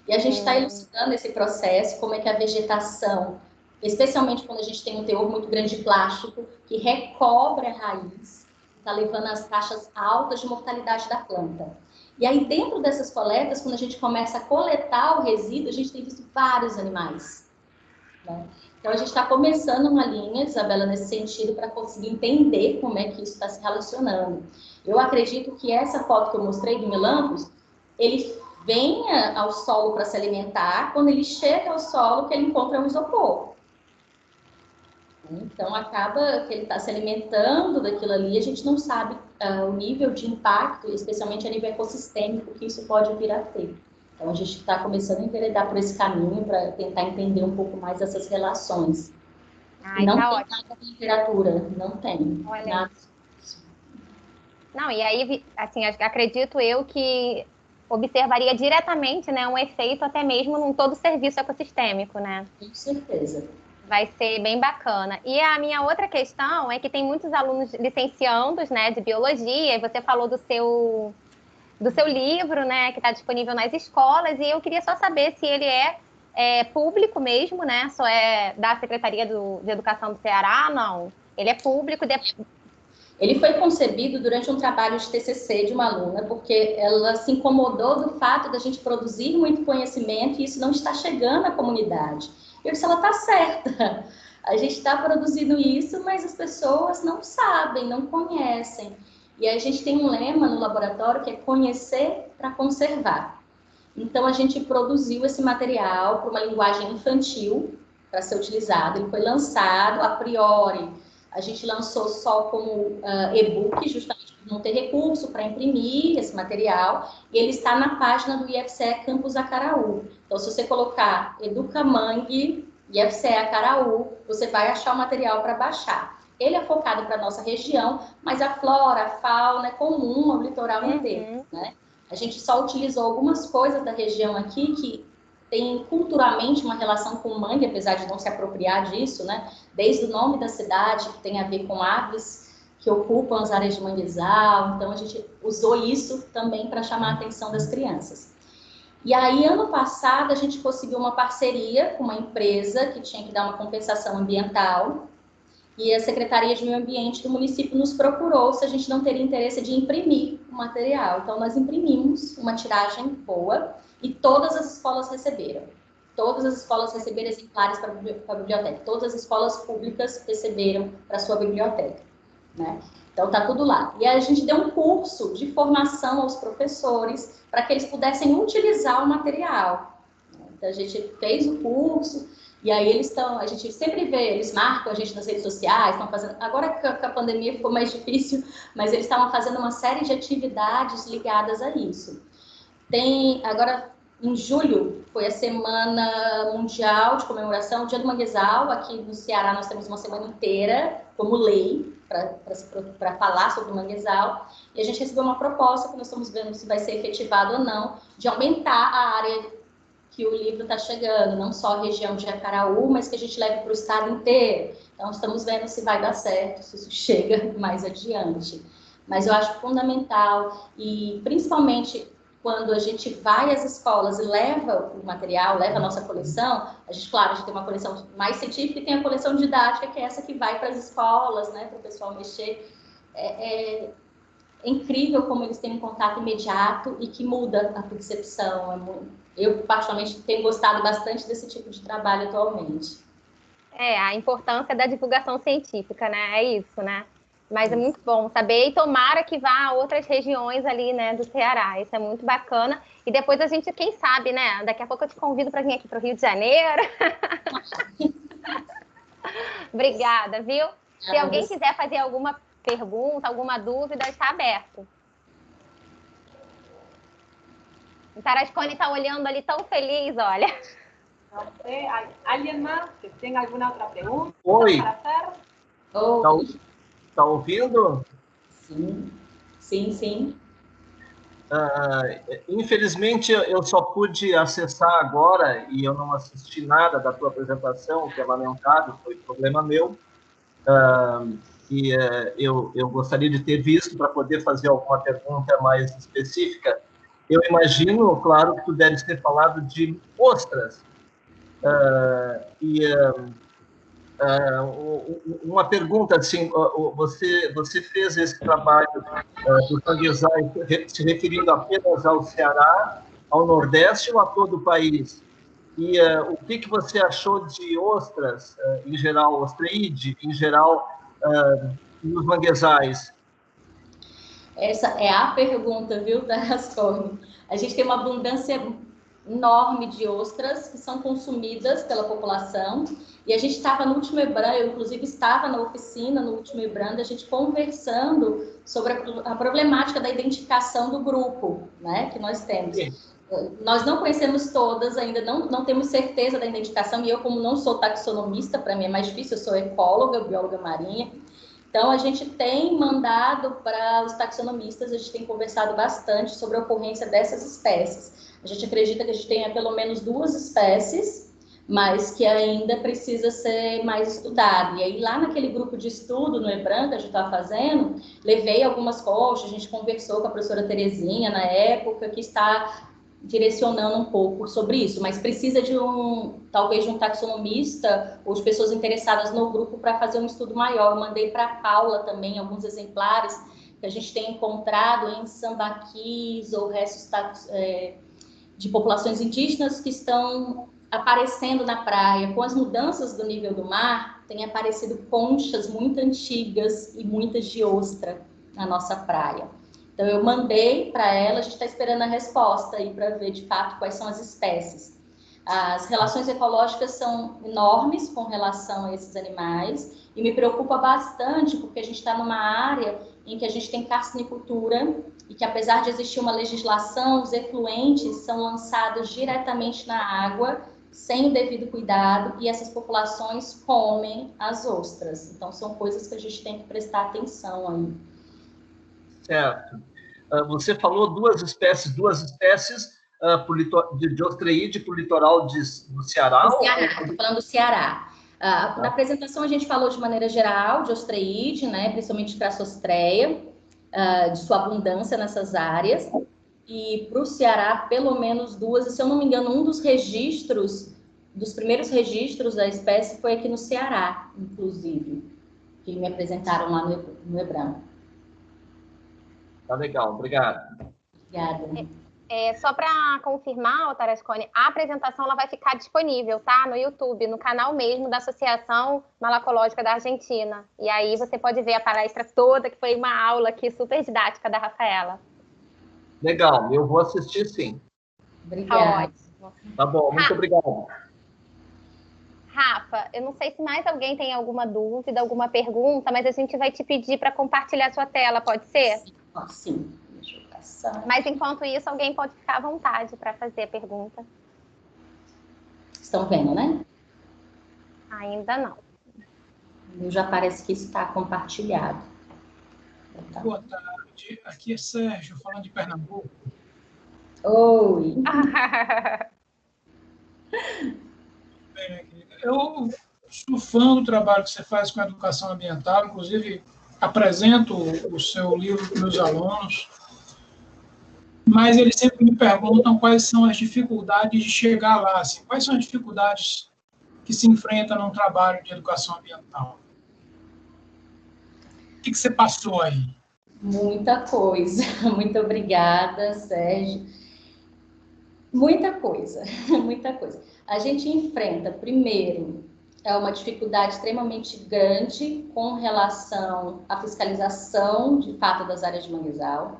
E a gente está elucidando esse processo, como é que a vegetação, especialmente quando a gente tem um teor muito grande de plástico, que recobre a raiz, está levando as taxas altas de mortalidade da planta. E aí, dentro dessas coletas, quando a gente começa a coletar o resíduo, a gente tem visto vários animais, né? Então, a gente está começando uma linha, Isabela, nesse sentido, para conseguir entender como é que isso está se relacionando. Eu acredito que essa foto que eu mostrei do melampus, ele venha ao solo para se alimentar, quando ele chega ao solo, que ele encontra um isopor. Então, acaba que ele está se alimentando daquilo ali, a gente não sabe o nível de impacto, especialmente a nível ecossistêmico, que isso pode vir a ter. Então, a gente está começando a enveredar por esse caminho para tentar entender um pouco mais essas relações. Ai, não tá tem ótimo. nada de temperatura, não tem. Olha Nada. Não, e aí, assim, acredito eu que observaria diretamente, né, um efeito até mesmo num todo serviço ecossistêmico, né? Com certeza. Vai ser bem bacana. E a minha outra questão é que tem muitos alunos licenciandos, né, de biologia, e você falou do seu livro, né, que está disponível nas escolas, e eu queria só saber se ele é público mesmo, né, só é da Secretaria de Educação do Ceará, não. Ele é público. Ele foi concebido durante um trabalho de TCC de uma aluna, porque ela se incomodou do fato da gente produzir muito conhecimento e isso não está chegando à comunidade. Eu disse, ela está certa. A gente está produzindo isso, mas as pessoas não sabem, não conhecem. E a gente tem um lema no laboratório que é conhecer para conservar. Então, a gente produziu esse material para uma linguagem infantil para ser utilizado. Ele foi lançado a priori. A gente lançou só como e-book, justamente por não ter recurso para imprimir esse material. E ele está na página do IFCE Campus Acaraú. Então, se você colocar Educamangue, IFCE Acaraú, você vai achar o material para baixar. Ele é focado para a nossa região, mas a flora, a fauna é comum ao litoral inteiro, né? A gente só utilizou algumas coisas da região aqui que tem culturalmente uma relação com o mangue, apesar de não se apropriar disso, né? Desde o nome da cidade, que tem a ver com aves que ocupam as áreas de manguezal. Então, a gente usou isso também para chamar a atenção das crianças. E aí, ano passado, a gente conseguiu uma parceria com uma empresa que tinha que dar uma compensação ambiental. E a Secretaria de Meio Ambiente do município nos procurou se a gente não teria interesse de imprimir o material. Então, nós imprimimos uma tiragem boa e todas as escolas receberam. Todas as escolas receberam exemplares para a biblioteca. Todas as escolas públicas receberam para a sua biblioteca, né? Então, tá tudo lá. E a gente deu um curso de formação aos professores para que eles pudessem utilizar o material. Então, a gente fez o curso. E aí eles estão, a gente sempre vê, eles marcam a gente nas redes sociais, estão fazendo, agora que a pandemia ficou mais difícil, mas eles estavam fazendo uma série de atividades ligadas a isso. Tem, agora, em julho, foi a Semana Mundial de Comemoração, o Dia do Manguezal. Aqui no Ceará nós temos uma semana inteira, como lei, para falar sobre o manguezal. E a gente recebeu uma proposta, que nós estamos vendo se vai ser efetivado ou não, de aumentar a área que o livro está chegando, não só a região de Acaraú, mas que a gente leve para o estado inteiro. Então, estamos vendo se vai dar certo, se isso chega mais adiante. Mas eu acho fundamental, e principalmente quando a gente vai às escolas e leva o material, leva a nossa coleção, a gente, claro, a gente tem uma coleção mais científica e tem a coleção didática, que é essa que vai para as escolas, né, para o pessoal mexer. É incrível como eles têm um contato imediato e que muda a percepção. Eu, particularmente, tenho gostado bastante desse tipo de trabalho atualmente. A importância da divulgação científica, né? É isso, né? Mas é muito bom saber, e tomara que vá a outras regiões ali, né, do Ceará. Isso é muito bacana. E depois a gente, quem sabe, né? Daqui a pouco eu te convido para vir aqui para o Rio de Janeiro. Obrigada, viu? Se alguém quiser fazer alguma pergunta, alguma dúvida, está aberto. O Tarasconi está olhando ali tão feliz, olha. No sé, ¿alguien más que tenga alguna otra pregunta Oi. para hacer? Tá ouvindo? Sim, sim, sim. Infelizmente, eu só pude acessar agora e eu não assisti nada da tua apresentação, o que é lamentável, foi problema meu. Eu gostaria de ter visto para poder fazer alguma pergunta mais específica. Eu imagino, claro, que tu deves ter falado de ostras. Uma pergunta, assim, você fez esse trabalho dos manguezais se referindo apenas ao Ceará, ao Nordeste ou a todo o país? E o que você achou de ostras, em geral, ostreide, em geral, nos manguezais? Essa é a pergunta, viu, Tarasconi? A gente tem uma abundância enorme de ostras que são consumidas pela população. E a gente estava no último EBRAM, eu inclusive estava na oficina no último EBRAM, a gente conversando sobre a problemática da identificação do grupo, né, que nós temos. Sim. Nós não conhecemos todas, ainda não temos certeza da identificação, e eu, como não sou taxonomista, para mim é mais difícil, eu sou ecóloga, bióloga marinha. Então, a gente tem mandado para os taxonomistas, a gente tem conversado bastante sobre a ocorrência dessas espécies. A gente acredita que a gente tenha pelo menos 2 espécies, mas que ainda precisa ser mais estudado. E aí, lá naquele grupo de estudo no EBRAM que a gente estava fazendo, levei algumas coxas, a gente conversou com a professora Terezinha na época, que está direcionando um pouco sobre isso, mas precisa de talvez de um taxonomista ou de pessoas interessadas no grupo para fazer um estudo maior. Eu mandei para a Paula também alguns exemplares que a gente tem encontrado em sambaquis ou restos de populações indígenas que estão aparecendo na praia. Com as mudanças do nível do mar, tem aparecido conchas muito antigas e muitas de ostra na nossa praia. Então, eu mandei para ela, a gente está esperando a resposta aí para ver, de fato, quais são as espécies. As relações ecológicas são enormes com relação a esses animais e me preocupa bastante porque a gente está numa área em que a gente tem carcinicultura e que, apesar de existir uma legislação, os efluentes são lançados diretamente na água sem o devido cuidado e essas populações comem as ostras. Então, são coisas que a gente tem que prestar atenção aí. Certo. Você falou duas espécies de ostreide para o litoral do Ceará? Do Ceará, estou falando do Ceará. Na apresentação a gente falou de maneira geral de ostreide, né, principalmente Crassostreia, de sua abundância nessas áreas. E para o Ceará, pelo menos 2, e se eu não me engano, um dos primeiros registros da espécie foi aqui no Ceará, inclusive, que me apresentaram lá no EBRAM. Tá legal, obrigado. Obrigada. Só para confirmar, Tarasconi, a apresentação ela vai ficar disponível, tá? No YouTube, no canal mesmo da Associação Malacológica da Argentina. E aí você pode ver a palestra toda, que foi uma aula aqui super didática da Rafaela. Legal, eu vou assistir sim. Obrigada. Tá bom, muito obrigado. Rafa, eu não sei se mais alguém tem alguma dúvida, alguma pergunta, mas a gente vai te pedir para compartilhar sua tela, pode ser? Sim. Deixa eu passar. Mas enquanto isso, alguém pode ficar à vontade para fazer a pergunta. Estão vendo, né? Ainda não. Já parece que está compartilhado. Boa tarde, aqui é Sérgio, falando de Pernambuco. Oi! Eu sou fã do trabalho que você faz com a educação ambiental, inclusive apresento o seu livro para meus alunos, mas eles sempre me perguntam quais são as dificuldades de chegar lá, assim, quais são as dificuldades que se enfrentam num trabalho de educação ambiental. O que você passou aí? Muita coisa. Muito obrigada, Sérgio. Muita coisa, muita coisa. A gente enfrenta, primeiro, é uma dificuldade extremamente grande com relação à fiscalização, de fato, das áreas de manguezal.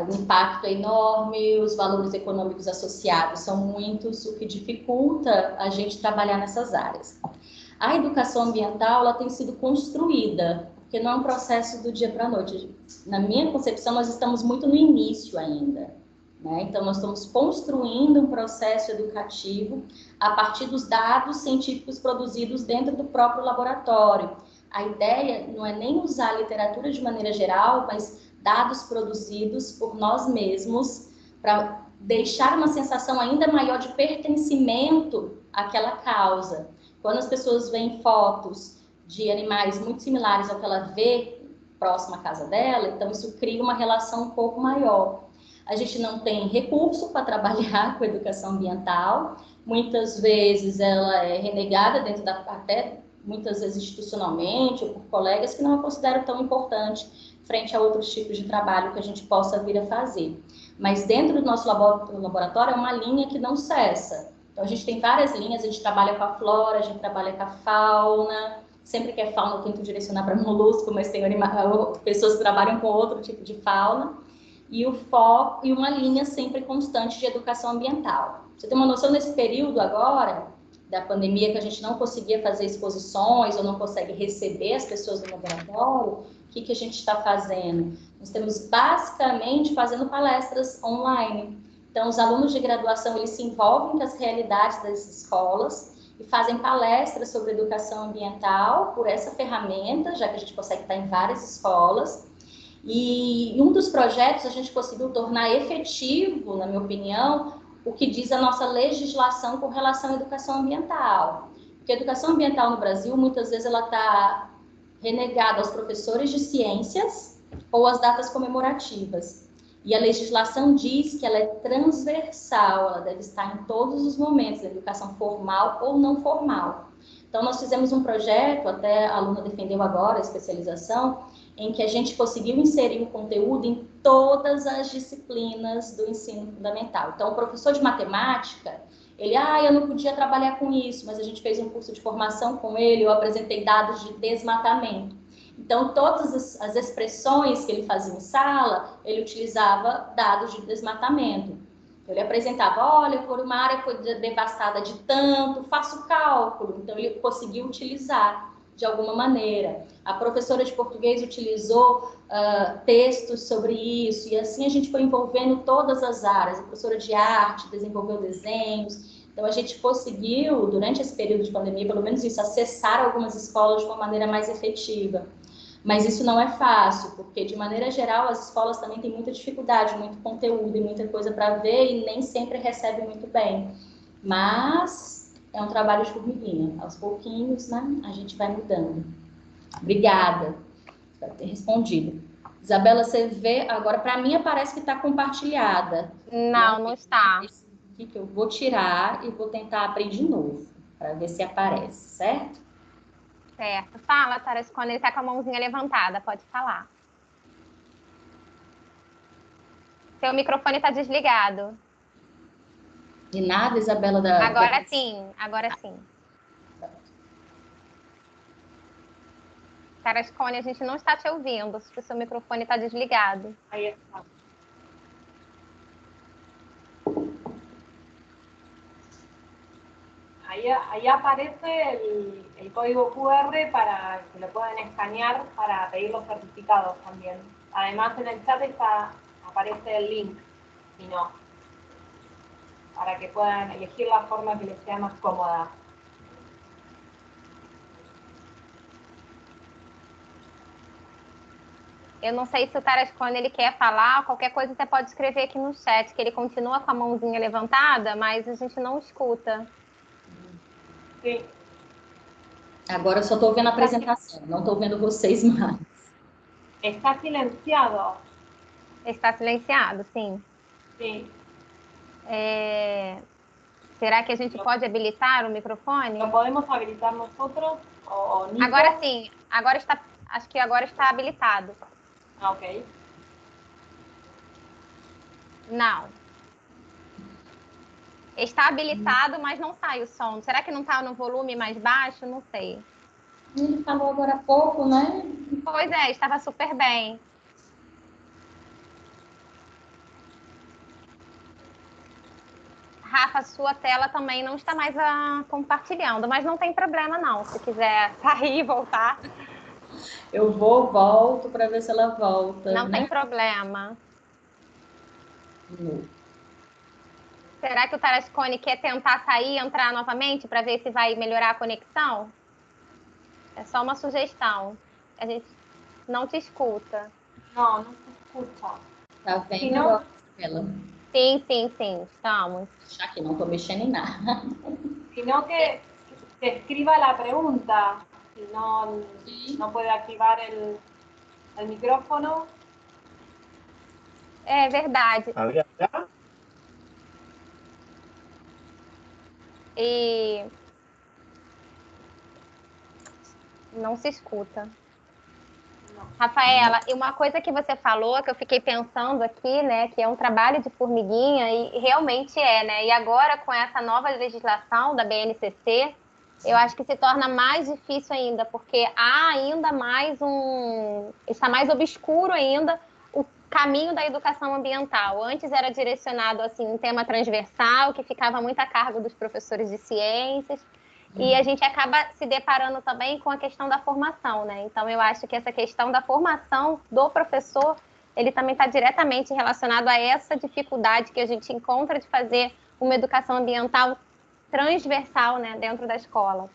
O impacto é enorme, os valores econômicos associados são muitos, o que dificulta a gente trabalhar nessas áreas. A educação ambiental, ela tem sido construída, porque não é um processo do dia para a noite. Na minha concepção, nós estamos muito no início ainda, né? Então, nós estamos construindo um processo educativo a partir dos dados científicos produzidos dentro do próprio laboratório. A ideia não é nem usar a literatura de maneira geral, mas dados produzidos por nós mesmos para deixar uma sensação ainda maior de pertencimento àquela causa. Quando as pessoas veem fotos de animais muito similares ao que ela vê próximo à casa dela, então isso cria uma relação um pouco maior. A gente não tem recurso para trabalhar com educação ambiental, muitas vezes ela é renegada dentro da, até muitas vezes institucionalmente ou por colegas que não a consideram tão importante frente a outros tipos de trabalho que a gente possa vir a fazer. Mas dentro do nosso laboratório é uma linha que não cessa. Então a gente tem várias linhas, a gente trabalha com a flora, a gente trabalha com a fauna, sempre que é fauna eu tento direcionar para molusco, mas tem pessoas que trabalham com outro tipo de fauna, e o foco e uma linha sempre constante de educação ambiental. Você tem uma noção nesse período agora da pandemia que a gente não conseguia fazer exposições ou não consegue receber as pessoas no laboratório? O que a gente está fazendo? Nós temos basicamente fazendo palestras online. Então, os alunos de graduação, eles se envolvem com as realidades das escolas e fazem palestras sobre educação ambiental por essa ferramenta, já que a gente consegue estar em várias escolas. E um dos projetos a gente conseguiu tornar efetivo, na minha opinião, o que diz a nossa legislação com relação à educação ambiental. Porque a educação ambiental no Brasil, muitas vezes, ela está renegada aos professores de ciências ou às datas comemorativas. E a legislação diz que ela é transversal, ela deve estar em todos os momentos, da educação formal ou não formal. Então, nós fizemos um projeto, até a aluna defendeu agora a especialização, em que a gente conseguiu inserir o conteúdo em todas as disciplinas do ensino fundamental. Então, o professor de matemática, ele, eu não podia trabalhar com isso, mas a gente fez um curso de formação com ele, eu apresentei dados de desmatamento. Então, todas as expressões que ele fazia em sala, ele utilizava dados de desmatamento. Ele apresentava, olha, por uma área foi devastada de tanto, faça o cálculo. Então, ele conseguiu utilizar de alguma maneira. A professora de português utilizou textos sobre isso, e assim a gente foi envolvendo todas as áreas. A professora de arte desenvolveu desenhos. Então, a gente conseguiu, durante esse período de pandemia, pelo menos isso, acessar algumas escolas de uma maneira mais efetiva. Mas isso não é fácil, porque, de maneira geral, as escolas também têm muita dificuldade, muito conteúdo e muita coisa para ver e nem sempre recebem muito bem. Mas é um trabalho de formiguinha. Aos pouquinhos, né, a gente vai mudando. Obrigada. Espero ter respondido. Isabela, você vê, agora, para mim, parece que está compartilhada. Não está. Aqui que eu vou tirar e vou tentar abrir de novo, para ver se aparece, certo? Certo. Fala, Tarascona, ele está com a mãozinha levantada, pode falar. Seu microfone está desligado. De nada, Isabela? Agora sim, agora sim. Tarascone, a gente não está te ouvindo, se o seu microfone está desligado. Ahí está. Ahí aparece el código QR para que lo puedan escanear para pedir los certificados también. Además, en el chat aparece el link, si no, para que puedan elegir la forma que les sea más cómoda. Eu não sei se o Tarascone ele quer falar, qualquer coisa você pode escrever aqui no chat, que ele continua com a mãozinha levantada, mas a gente não escuta. Sim. Agora eu só estou vendo a apresentação, não estou vendo vocês mais. Está silenciado. Está silenciado, sim. Sim. Será que a gente pode habilitar o microfone? Lo podemos habilitar nosotros o Nico? Agora sim, acho que agora está habilitado. Ah, ok. Não. Está habilitado, mas não sai o som. Será que não está no volume mais baixo? Não sei. Ele falou agora há pouco, né? Pois é, estava super bem. Rafa, sua tela também não está mais compartilhando, mas não tem problema não, se quiser sair e voltar. Eu volto para ver se ela volta. Não né? tem problema. Será que o Tarascone quer tentar sair e entrar novamente para ver se vai melhorar a conexão? É só uma sugestão. A gente não te escuta. No se escucha. Tá vendo Se não- agora, ela? Sim, estamos. Já que não tô mexendo em nada. Sino que escriba la pregunta. Si no, Sí. no puede activar el micrófono. É verdade. E não se escuta. Rafaela, e uma coisa que você falou, que eu fiquei pensando aqui, né, que é um trabalho de formiguinha, e realmente é, né? E agora, com essa nova legislação da BNCC, eu acho que se torna mais difícil ainda, porque há ainda mais está mais obscuro ainda o caminho da educação ambiental. Antes era direcionado, assim, um tema transversal, que ficava muito a cargo dos professores de ciências, e a gente acaba se deparando também com a questão da formação, né? Então, eu acho que essa questão da formação do professor, ele também está diretamente relacionado a essa dificuldade que a gente encontra de fazer uma educação ambiental transversal, né, dentro da escola.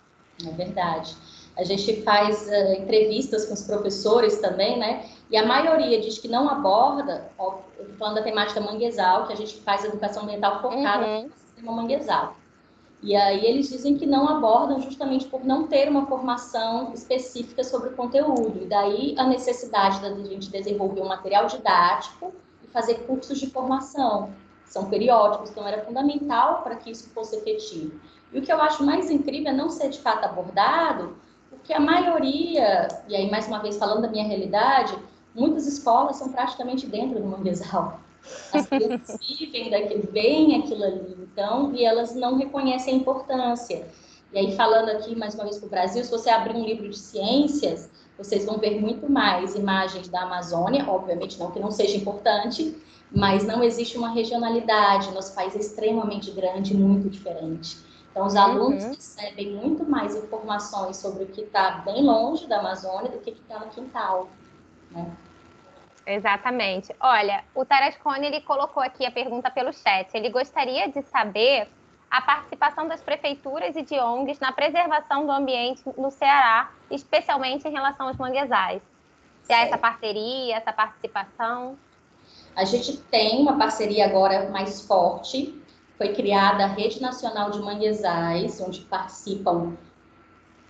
É verdade. A gente faz entrevistas com os professores também, né? E a maioria diz que não aborda, ó, eu tô falando da temática manguezal, que a gente faz educação ambiental focada no sistema manguezal. E aí eles dizem que não abordam justamente por não ter uma formação específica sobre o conteúdo. E daí a necessidade da gente desenvolver um material didático e fazer cursos de formação. São periódicos, então era fundamental para que isso fosse efetivo. E o que eu acho mais incrível é não ser de fato abordado, porque a maioria, e aí mais uma vez falando da minha realidade, muitas escolas são praticamente dentro do manguezal. As crianças vivem daquilo, veem aquilo ali, então, e elas não reconhecem a importância. E aí, falando aqui mais uma vez para o Brasil, se você abrir um livro de ciências, vocês vão ver muito mais imagens da Amazônia, obviamente não que não seja importante, mas não existe uma regionalidade, nosso país é extremamente grande e muito diferente. Então, os alunos recebem muito mais informações sobre o que está bem longe da Amazônia do que está no quintal, né? Exatamente. Olha, o Tarascone, ele colocou aqui a pergunta pelo chat. Ele gostaria de saber a participação das prefeituras e de ONGs na preservação do ambiente no Ceará, especialmente em relação aos manguezais. Se há essa parceria, essa participação? A gente tem uma parceria agora mais forte. Foi criada a Rede Nacional de Manguezais, onde participam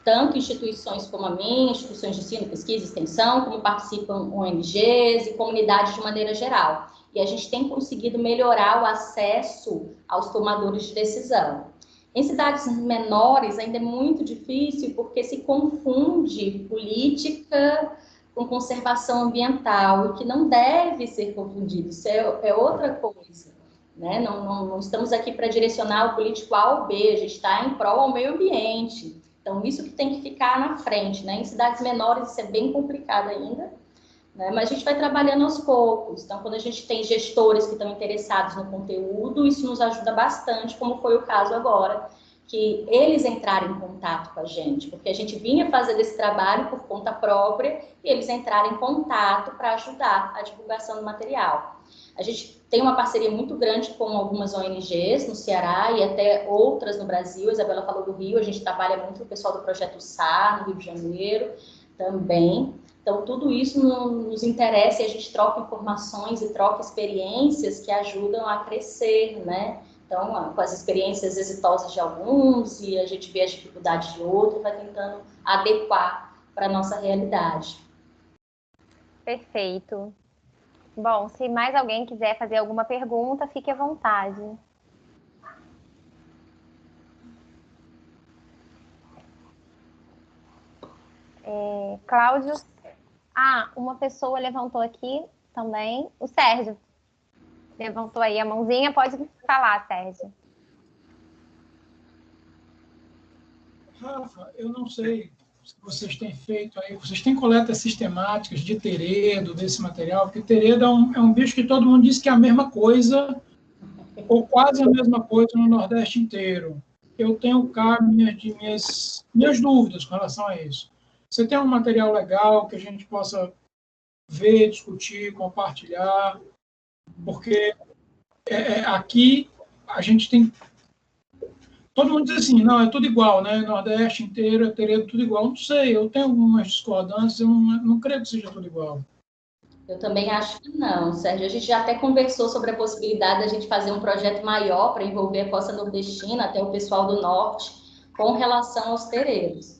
tanto instituições como a minha, instituições de ensino, pesquisa e extensão, como participam ONGs e comunidades de maneira geral. E a gente tem conseguido melhorar o acesso aos tomadores de decisão. Em cidades menores ainda é muito difícil, porque se confunde política com conservação ambiental, e que não deve ser confundido, isso é outra coisa. Né? Não estamos aqui para direcionar o político A ou B, a gente está em prol ao meio ambiente. Então, isso que tem que ficar na frente, né? Em cidades menores isso é bem complicado ainda, né? Mas a gente vai trabalhando aos poucos. Então, quando a gente tem gestores que estão interessados no conteúdo, isso nos ajuda bastante, como foi o caso agora, que eles entraram em contato com a gente, porque a gente vinha fazendo esse trabalho por conta própria e eles entraram em contato para ajudar a divulgação do material. A gente tem uma parceria muito grande com algumas ONGs no Ceará e até outras no Brasil. A Isabela falou do Rio, a gente trabalha muito com o pessoal do Projeto SAR, no Rio de Janeiro também. Então, tudo isso nos interessa e a gente troca informações e troca experiências que ajudam a crescer, né? Então, com as experiências exitosas de alguns e a gente vê as dificuldades de outros, vai tentando adequar para a nossa realidade. Perfeito. Bom, se mais alguém quiser fazer alguma pergunta, fique à vontade. Cláudio. Uma pessoa levantou aqui também. O Sérgio levantou aí a mãozinha. Pode falar, Sérgio. Rafa, eu não sei se vocês têm feito aí, vocês têm coletas sistemáticas de teredo, desse material, porque teredo é um bicho que todo mundo diz que é a mesma coisa, ou quase a mesma coisa no Nordeste inteiro. Eu tenho cá minhas dúvidas com relação a isso. Você tem um material legal que a gente possa ver, discutir, compartilhar, porque aqui a gente tem... Todo mundo diz assim, não, é tudo igual, né? Nordeste inteiro, teredo, tudo igual. Não sei, eu tenho algumas discordâncias, eu não creio que seja tudo igual. Eu também acho que não, Sérgio. A gente já até conversou sobre a possibilidade de a gente fazer um projeto maior para envolver a costa nordestina, até o pessoal do norte, com relação aos teredos.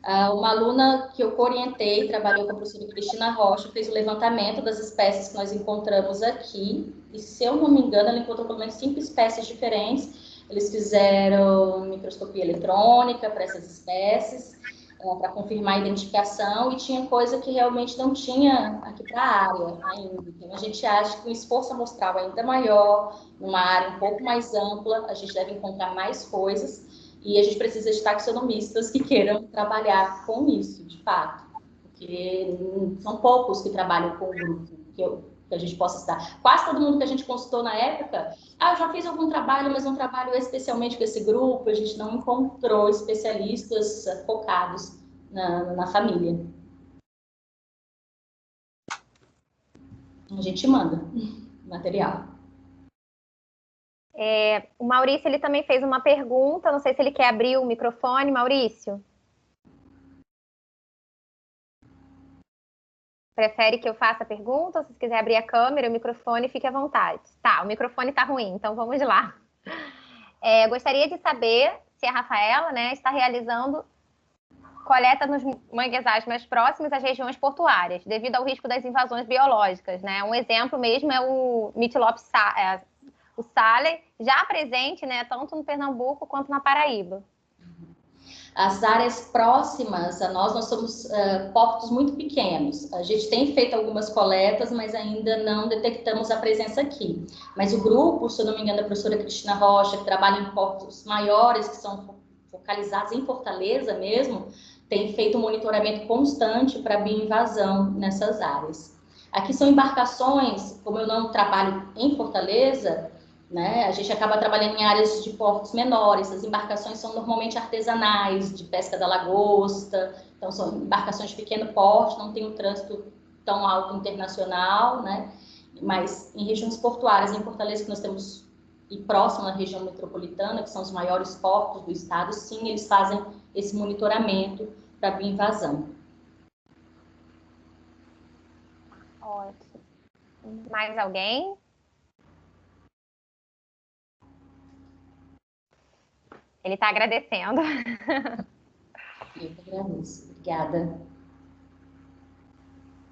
Uma aluna que eu orientei, trabalhou com a professora Cristina Rocha, fez o levantamento das espécies que nós encontramos aqui, e se eu não me engano, ela encontrou pelo menos 5 espécies diferentes. Eles fizeram microscopia eletrônica para essas espécies, para confirmar a identificação, e tinha coisa que realmente não tinha aqui para a área ainda. Então, a gente acha que um esforço amostral ainda maior, numa área um pouco mais ampla, a gente deve encontrar mais coisas, e a gente precisa de taxonomistas que queiram trabalhar com isso, de fato, porque são poucos que trabalham com o grupo que a gente possa estudar. Quase todo mundo que a gente consultou na época, eu já fiz algum trabalho, mas um trabalho especialmente com esse grupo, a gente não encontrou especialistas focados na família. A gente manda material. O Maurício, ele também fez uma pergunta, não sei se ele quer abrir o microfone. Maurício? Prefere que eu faça a pergunta? Ou se quiser abrir a câmera, o microfone, fique à vontade. Tá, o microfone tá ruim, então vamos lá. Gostaria de saber se a Rafaela, né, está realizando coleta nos manguezais mais próximos às regiões portuárias, devido ao risco das invasões biológicas, né? Um exemplo mesmo é o Mytilopsis o Sale, já presente, né, tanto no Pernambuco quanto na Paraíba. As áreas próximas a nós somos portos muito pequenos. A gente tem feito algumas coletas, mas ainda não detectamos a presença aqui. Mas o grupo, se eu não me engano, da professora Cristina Rocha, que trabalha em portos maiores, que são focalizados em Fortaleza mesmo, tem feito um monitoramento constante para bioinvasão nessas áreas. Aqui são embarcações, como eu não trabalho em Fortaleza, né, a gente acaba trabalhando em áreas de portos menores. As embarcações são normalmente artesanais, de pesca da lagosta, então são embarcações de pequeno porte, não tem um trânsito tão alto internacional, né? Mas em regiões portuárias, em Fortaleza, que nós temos, e próximo à região metropolitana, que são os maiores portos do estado, sim, eles fazem esse monitoramento da bioinvasão. Ótimo. Mais alguém? Ele está agradecendo. Eu que agradeço. Obrigada.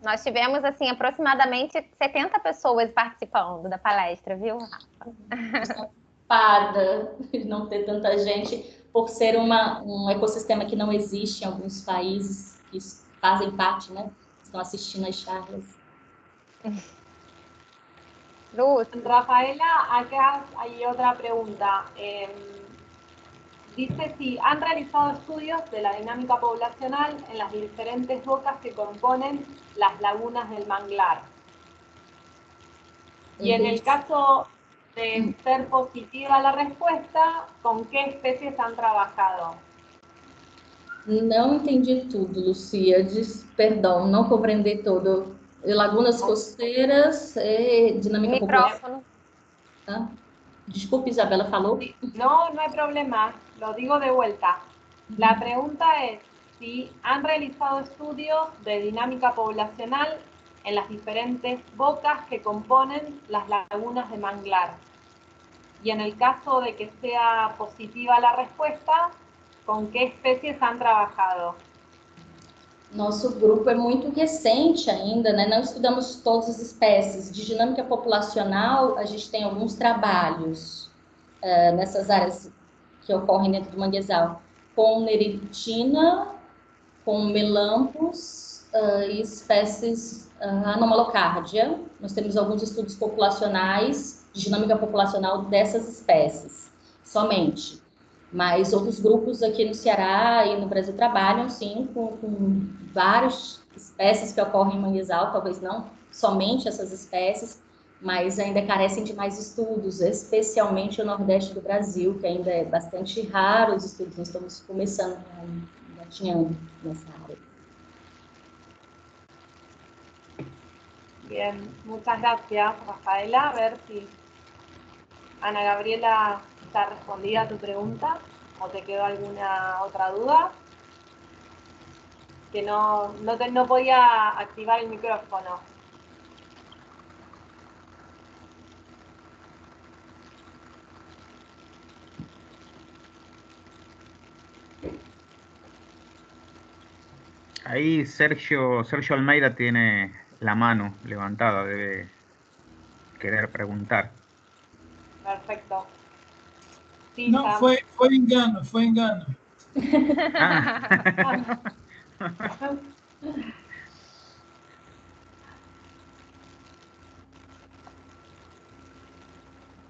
Nós tivemos, assim, aproximadamente 70 pessoas participando da palestra, viu, Rafa? Preocupada de não ter tanta gente, por ser um ecossistema que não existe em alguns países que fazem parte, né? Estão assistindo as charlas. Luz. Rafaela, acá hay otra pregunta. Dice si han realizado estudios de la dinámica poblacional en las diferentes bocas que componen las lagunas del manglar. Y en el caso de ser positiva la respuesta, ¿con qué especies han trabajado? Não entendi tudo, Lucia. Perdão, não compreendi todo. Lagunas costeiras, dinâmica Micrófono. popular. Disculpe, Isabela, falou? No, no hay problema. Lo digo de vuelta. La pregunta es si han realizado estudios de dinámica poblacional en las diferentes bocas que componen las lagunas de manglar. Y en el caso de que sea positiva la respuesta, ¿con qué especies han trabajado? Nosso grupo é muito recente ainda, né? Não estudamos todas as espécies. De dinâmica populacional, a gente tem alguns trabalhos nessas áreas que ocorrem dentro do manguezal, com neritina, com melampus e espécies anomalocardia. Nós temos alguns estudos populacionais, de dinâmica populacional dessas espécies, somente. Mas outros grupos aqui no Ceará e no Brasil trabalham, sim, com várias espécies que ocorrem em manguezal, talvez não somente essas espécies, mas ainda carecem de mais estudos, especialmente o Nordeste do Brasil, que ainda é bastante raro os estudos, nós estamos começando, engatinhando nessa área. Bien, muchas gracias, Rafaela. A ver si Ana Gabriela está respondida a tu pregunta o te quedó alguna otra duda. Que no podía activar el micrófono. Ahí Sergio Almeida tiene la mano levantada, debe querer preguntar. Perfecto. Sí, No, fue engano, fue engano. Ah.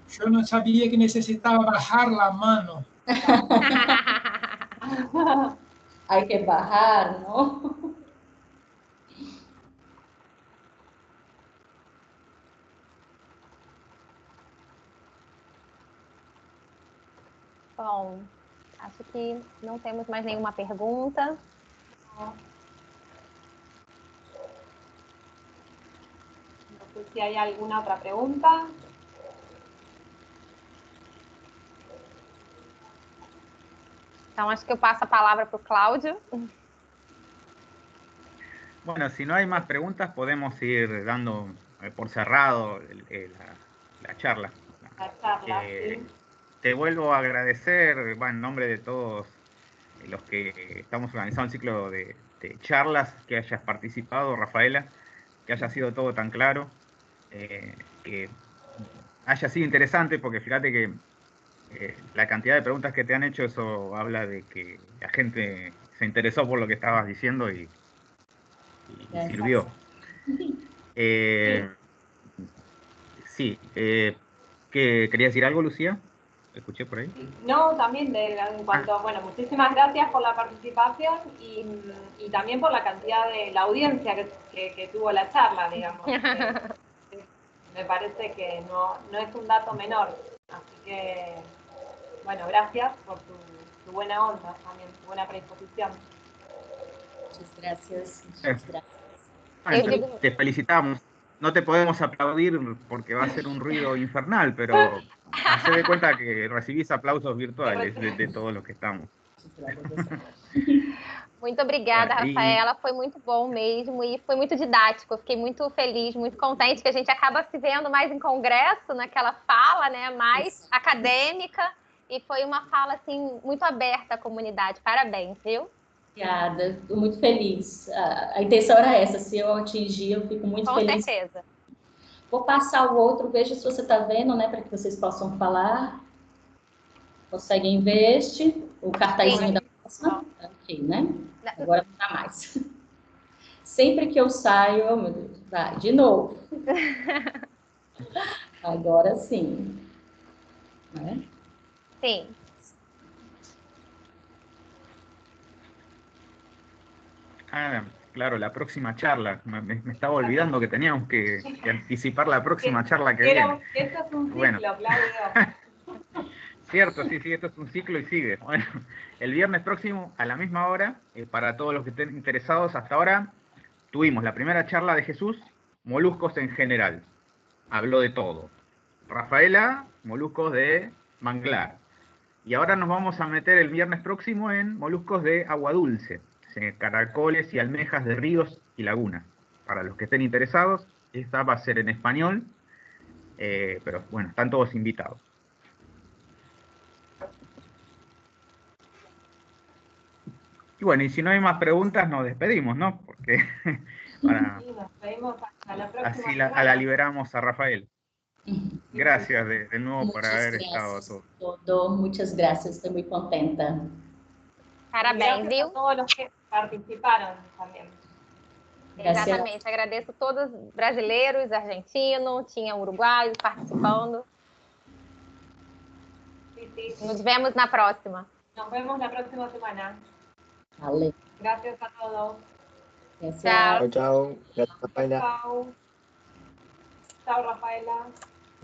Yo no sabía que necesitaba bajar la mano. Hay que bajar, ¿no? Bom, acho que não temos mais nenhuma pergunta. No sé si hay alguna otra pregunta. Então, acho que eu passo a palavra para o Cláudio. Bueno, si no hay más preguntas, podemos ir dando por cerrado la charla. La charla, sí. Te vuelvo a agradecer, en nombre de todos los que estamos organizando el ciclo de charlas, que hayas participado, Rafaela, que haya sido todo tan claro, que haya sido interesante, porque fíjate que la cantidad de preguntas que te han hecho, eso habla de que la gente se interesó por lo que estabas diciendo y sirvió. Sí, ¿qué querías decir algo, Lucía? ¿Escuché por ahí? No, también en cuanto, bueno, muchísimas gracias por la participación y también por la cantidad de la audiencia que tuvo la charla, digamos. Me parece que no es un dato menor, así que, bueno, gracias por tu buena onda también, tu buena predisposición. Muchas gracias. Muchas gracias. Bueno, te felicitamos. No te podemos aplaudir porque va a ser un ruido infernal, pero hacé de cuenta que recibís aplausos virtuales de todos los que estamos. Muito obrigada, Rafaela. Foi muito bom mesmo e foi muito didático. Eu fiquei muito feliz, muito contente que a gente acaba se vendo mais em congresso, naquela fala, né, mais acadêmica, e foi uma fala assim muito aberta à comunidade. Parabéns, viu? Obrigada, estou muito feliz. A intenção era essa, se eu atingir, eu fico muito feliz. Com certeza. Vou passar o outro, veja se você está vendo, né, para que vocês possam falar. Conseguem ver o cartazinho da próxima? Ok, né? Agora não está mais. Sempre que eu saio, oh, meu Deus, vai, de novo. Agora sim. Né? Sim. Claro, la próxima charla. Me estaba olvidando que teníamos que anticipar la próxima charla que viene. Esto es un ciclo, Claudio. Cierto, sí, esto es un ciclo y sigue. Bueno, el viernes próximo a la misma hora, para todos los que estén interesados, hasta ahora tuvimos la primera charla de Jesús, moluscos en general. Habló de todo. Rafaela, moluscos de manglar. Y ahora nos vamos a meter el viernes próximo en moluscos de agua dulce, caracoles y almejas de ríos y lagunas. Para los que estén interesados, esta va a ser en español, pero bueno, están todos invitados. Y bueno, y si no hay más preguntas, nos despedimos, ¿no? Porque Sí, nos despedimos hasta la próxima así semana. la liberamos a Rafael. Gracias de nuevo por haber estado todo. Muchas gracias, estoy muy contenta. Parabéns, viu? A todos los que participaron también. Gracias. Exatamente, agradeço todos brasileiros, argentinos, tinha uruguaios participando. Sí. Nos vemos na próxima. Nos vemos la próxima semana. Vale. Gracias a todos. Gracias. Chao. Chao, chao. Gracias, Rafaela. Chao. Chao, Rafaela.